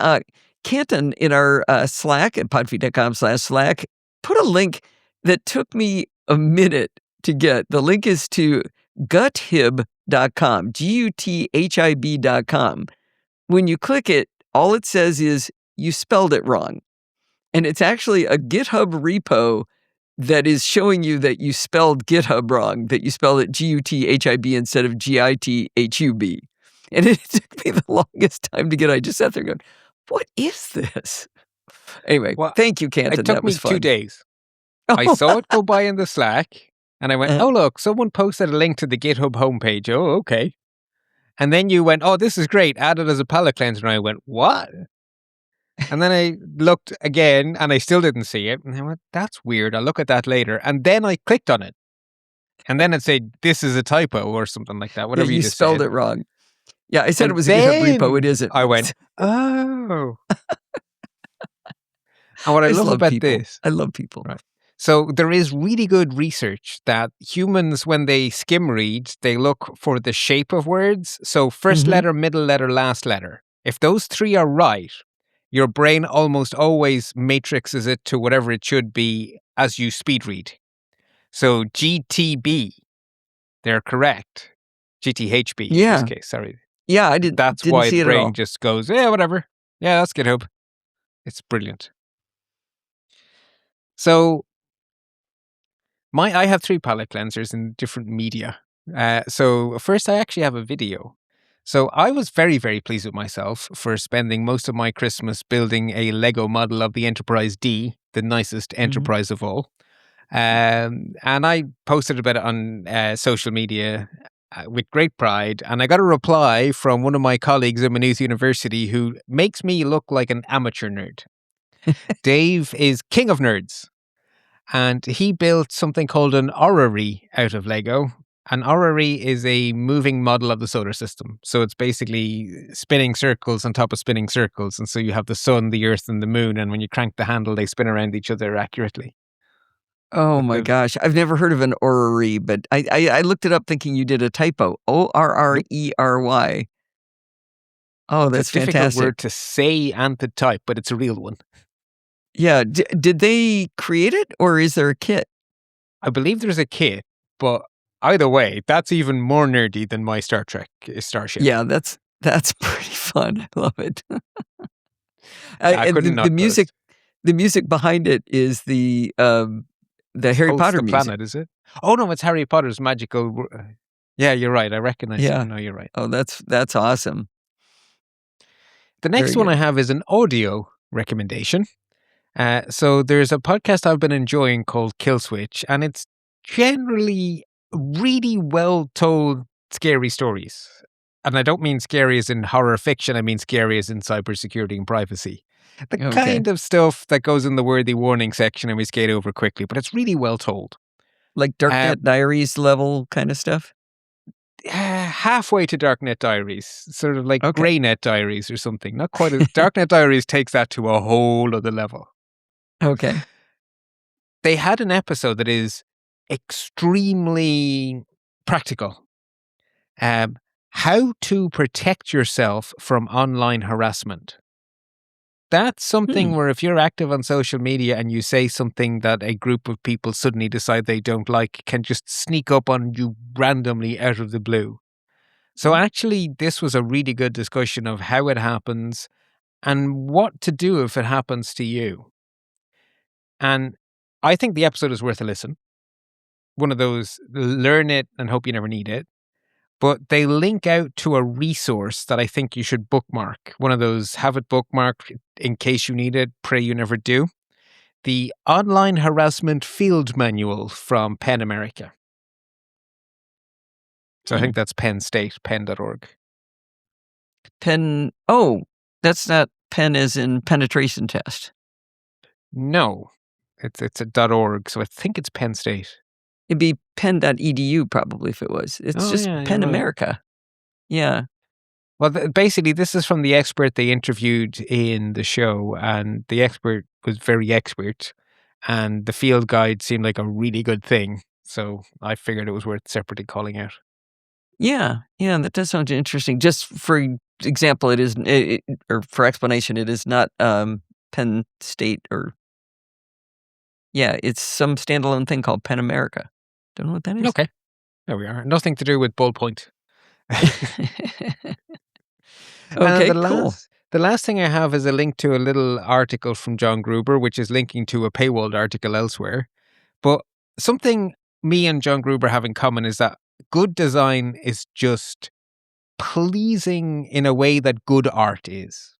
Canton in our Slack at podfeed.com/Slack put a link that took me a minute to get. The link is to guthib.com, GUTHIB.com. When you click it, all it says is you spelled it wrong. And it's actually a GitHub repo that is showing you that you spelled GitHub wrong, that you spelled it GUTHIB instead of GITHUB. And it took me the longest time to get. I just sat there going, what is this? Anyway, thank you, Canton. It took that was me fun. 2 days. I saw it go by in the Slack, and I went, oh, look, someone posted a link to the GitHub homepage. Oh, okay. And then you went, oh, this is great. Add it as a palette cleanser. And I went, what? And then I looked again, and I still didn't see it. And I went, that's weird. I'll look at that later. And then I clicked on it. And then it said, this is a typo or something like that. Whatever you just spelled said. it wrong. Yeah, I said it was a GitHub repo. It isn't. I went, oh. And what I love about this. I love people. Right. So there is really good research that humans, when they skim read, they look for the shape of words. So first letter, middle letter, last letter. If those 3 are right, your brain almost always matrixes it to whatever it should be as you speed read. So GTB, they're correct. GTHB in this case, sorry. Yeah, I That's didn't why see the it at all. brain just goes, yeah, whatever. Yeah, that's GitHub. It's brilliant. So I have 3 palette cleansers in different media. So first, I actually have a video. So I was very, very pleased with myself for spending most of my Christmas building a Lego model of the Enterprise D, the nicest Enterprise of all. And I posted about it on social media with great pride. And I got a reply from one of my colleagues at Maynooth University who makes me look like an amateur nerd. Dave is king of nerds. And he built something called an orrery out of Lego. An orrery is a moving model of the solar system. So it's basically spinning circles on top of spinning circles. And so you have the sun, the earth, and the moon. And when you crank the handle, they spin around each other accurately. Oh my gosh. I've never heard of an orrery, but I looked it up thinking you did a typo. ORRERY. Oh, that's It's a difficult fantastic. word to say and to type, but it's a real one. Yeah. Did they create it or is there a kit? I believe there's a kit, but either way, that's even more nerdy than my Star Trek Starship. Yeah, that's pretty fun. I love it. I And couldn't the not music, the music behind it is the Harry it's Potter the music. planet, is it? Oh no, it's Harry Potter's magical. Yeah, you're right. I recognize Yeah. it. No, you're right. Oh, that's awesome. The next Very one good. I have is an audio recommendation. So there's a podcast I've been enjoying called Kill Switch, and it's generally really well told scary stories. And I don't mean scary as in horror fiction, I mean scary as in cybersecurity and privacy. The Okay. kind of stuff that goes in the worthy warning section and we skate over quickly, but it's really well told. Like Darknet Diaries level kind of stuff? Halfway to Darknet Diaries, sort of like Okay. Greynet Diaries or something. Not quite as Darknet Diaries takes that to a whole other level. Okay. They had an episode that is extremely practical. How to protect yourself from online harassment. That's something where if you're active on social media and you say something that a group of people suddenly decide they don't like, can just sneak up on you randomly out of the blue. So actually, this was a really good discussion of how it happens and what to do if it happens to you. And I think the episode is worth a listen. One of those, learn it and hope you never need it. But they link out to a resource that I think you should bookmark. One of those, have it bookmarked in case you need it, pray you never do. The Online Harassment Field Manual from Penn America. So I think that's Penn State, penn.org. Penn. Oh, that's not Penn as in penetration test. No, it's a .org, so I think it's Penn State. It'd be penn.edu probably if it was. It's just yeah, Penn you're right. America. Yeah. Well, basically, this is from the expert they interviewed in the show, and the expert was very expert, and the field guide seemed like a really good thing. So I figured it was worth separately calling out. Yeah. Yeah. That does sound interesting. Just for example, it is, or for explanation, it is not Penn State or, yeah, it's some standalone thing called Penn America. Don't know what that is. Okay, there we are. Nothing to do with ballpoint. Okay, cool. The last thing I have is a link to a little article from John Gruber, which is linking to a paywalled article elsewhere. But something me and John Gruber have in common is that good design is just pleasing in a way that good art is.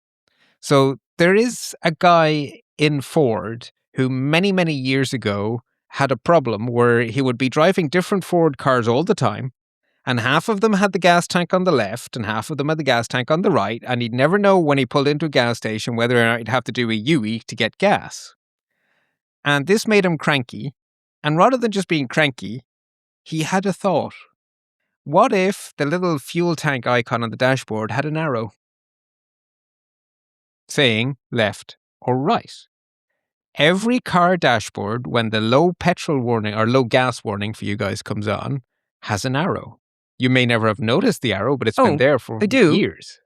So there is a guy in Ford who many, many years ago had a problem where he would be driving different Ford cars all the time, and half of them had the gas tank on the left and half of them had the gas tank on the right, and he'd never know when he pulled into a gas station whether or not he'd have to do a U-E to get gas. And this made him cranky, and rather than just being cranky, he had a thought. What if the little fuel tank icon on the dashboard had an arrow saying left or right? Every car dashboard, when the low petrol warning or low gas warning for you guys comes on, has an arrow. You may never have noticed the arrow, but it's been there for years.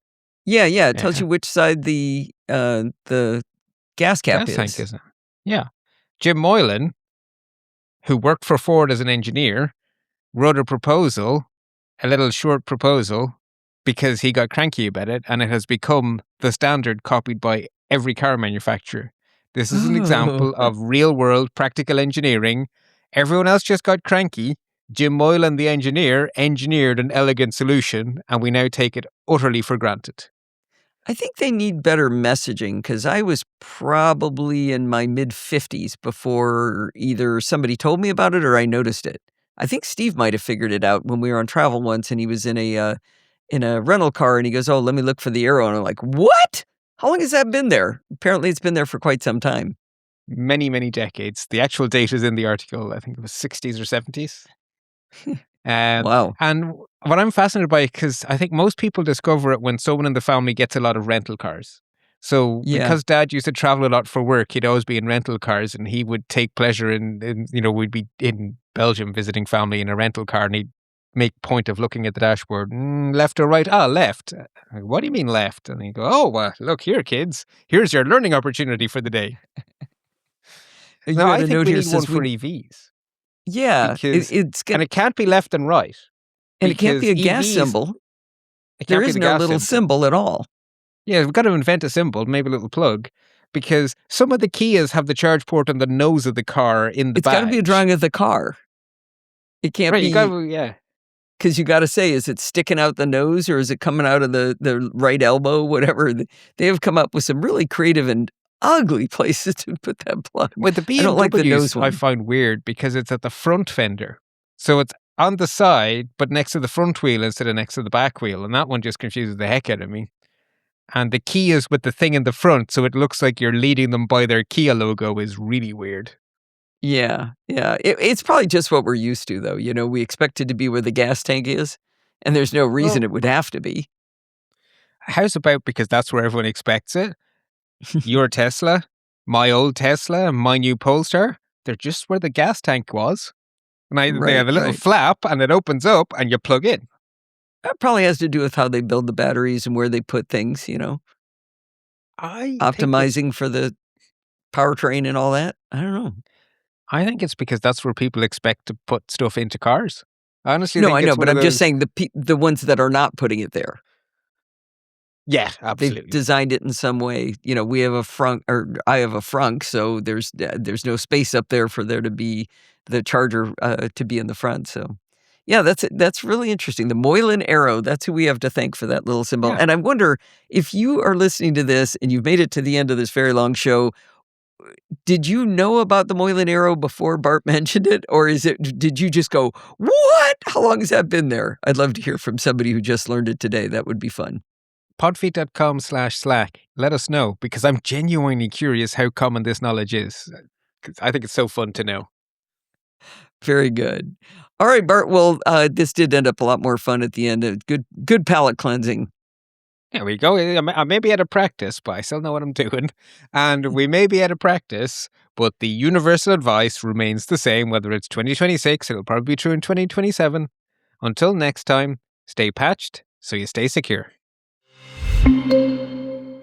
Yeah. It tells you which side the gas cap is. Tank is. Yeah. Jim Moylan, who worked for Ford as an engineer, wrote a little short proposal, because he got cranky about it, and it has become the standard copied by every car manufacturer. This is an example of real-world practical engineering Everyone else just got cranky. Jim Moylan, the engineer, engineered an elegant solution, and we now take it utterly for granted. I think they need better messaging because I was probably in my mid-50s before either somebody told me about it or I noticed it. I think Steve might have figured it out when we were on travel once and he was in a rental car and he goes, "Oh, let me look for the arrow." And I'm like, "What? How long has that been there?" Apparently it's been there for quite some time. Many, many decades. The actual date is in the article. I think it was 60s or 70s. Wow. And what I'm fascinated by, because I think most people discover it when someone in the family gets a lot of rental cars. So Yeah. because Dad used to travel a lot for work, he'd always be in rental cars and he would take pleasure in we'd be in Belgium visiting family in a rental car and he'd make point of looking at the dashboard. Left or right? Left. What do you mean left? And he'd go, "Oh, look here, kids. Here's your learning opportunity for the day." You No, had I a think note we here need one says for EVs. yeah, Because, it's and it can't be left and right. and it can't be a because gas EVs symbol. It There can't be is the no gas little symbol at all. Yeah, we've got to invent a symbol, maybe a little plug, because some of the Kias have the charge port on the nose of the car in the It's got to be a badge. drawing of the car. It can't Right, be you got to, yeah. because you got to say, is it sticking out the nose or is it coming out of the right elbow? Whatever. They have come up with some really creative and ugly places to put that plug. With the I don't like the nose BMWs, I one. find weird because it's at the front fender. So it's on the side, but next to the front wheel instead of next to the back wheel. And that one just confuses the heck out of me. And the Kias with the thing in the front, so it looks like you're leading them by their Kia logo, is really weird. Yeah. It's probably just what we're used to, though. We expect it to be where the gas tank is, and there's no reason Well, it would have to be. how's about because that's where everyone expects it? Your Tesla, my old Tesla, my new Polestar, they're just where the gas tank was. And they have a little Right. flap and it opens up and you plug in. That probably has to do with how they build the batteries and where they put things, optimizing for the powertrain and all that. I don't know. I think it's because that's where people expect to put stuff into cars. I honestly No, think I it's know, one but of I'm just those- saying the ones that are not putting it there. Yeah, They've absolutely. designed it in some way. We have a frunk, or I have a frunk, so there's no space up there for there to be the charger to be in the front. So, yeah, that's really interesting. The Moylan arrow. That's who we have to thank for that little symbol. Yeah. And I wonder if you are listening to this and you've made it to the end of this very long show. Did you know about the Moylan arrow before Bart mentioned it, or did you just go, "What? How long has that been there?" I'd love to hear from somebody who just learned it today. That would be fun. Podfeet.com/Slack. Let us know because I'm genuinely curious how common this knowledge is. 'Cause I think it's so fun to know. Very good. All right, Bart. Well, this did end up a lot more fun at the end. Good palate cleansing. There we go. I may be out of practice, but I still know what I'm doing. And we may be out of practice, but the universal advice remains the same, whether it's 2026, it'll probably be true in 2027. Until next time, stay patched so you stay secure.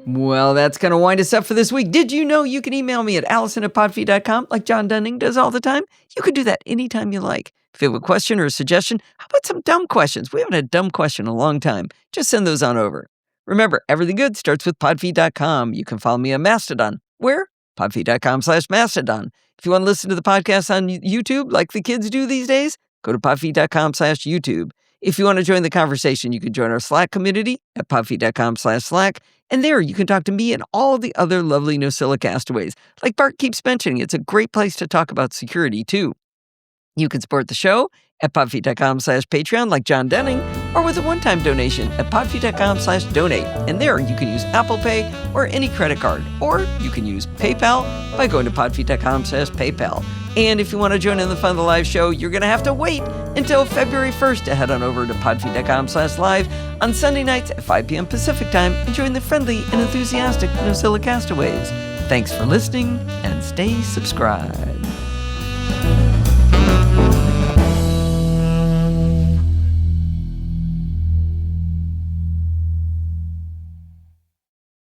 Well, that's going to wind us up for this week. Did you know you can email me at allison@podfeet.com like John Dunning does all the time? You can do that anytime you like. If you have a question or a suggestion, how about some dumb questions? We haven't had a dumb question in a long time. Just send those on over. Remember, everything good starts with podfeet.com. You can follow me on Mastodon. Where? podfeet.com/Mastodon. If you want to listen to the podcast on YouTube like the kids do these days, go to podfeet.com/YouTube. If you want to join the conversation, you can join our Slack community at podfeet.com/Slack. And there you can talk to me and all of the other lovely No Silicastaways. Like Bart keeps mentioning, it's a great place to talk about security too. You can support the show at podfeet.com/Patreon like John Denning, or with a one-time donation at podfeet.com/donate. And there you can use Apple Pay or any credit card, or you can use PayPal by going to podfeet.com/PayPal. And if you want to join in the fun of the live show, you're going to have to wait until February 1st to head on over to podfeet.com/live on Sunday nights at 5 p.m. Pacific time and join the friendly and enthusiastic No Silicastaways. Thanks for listening and stay subscribed.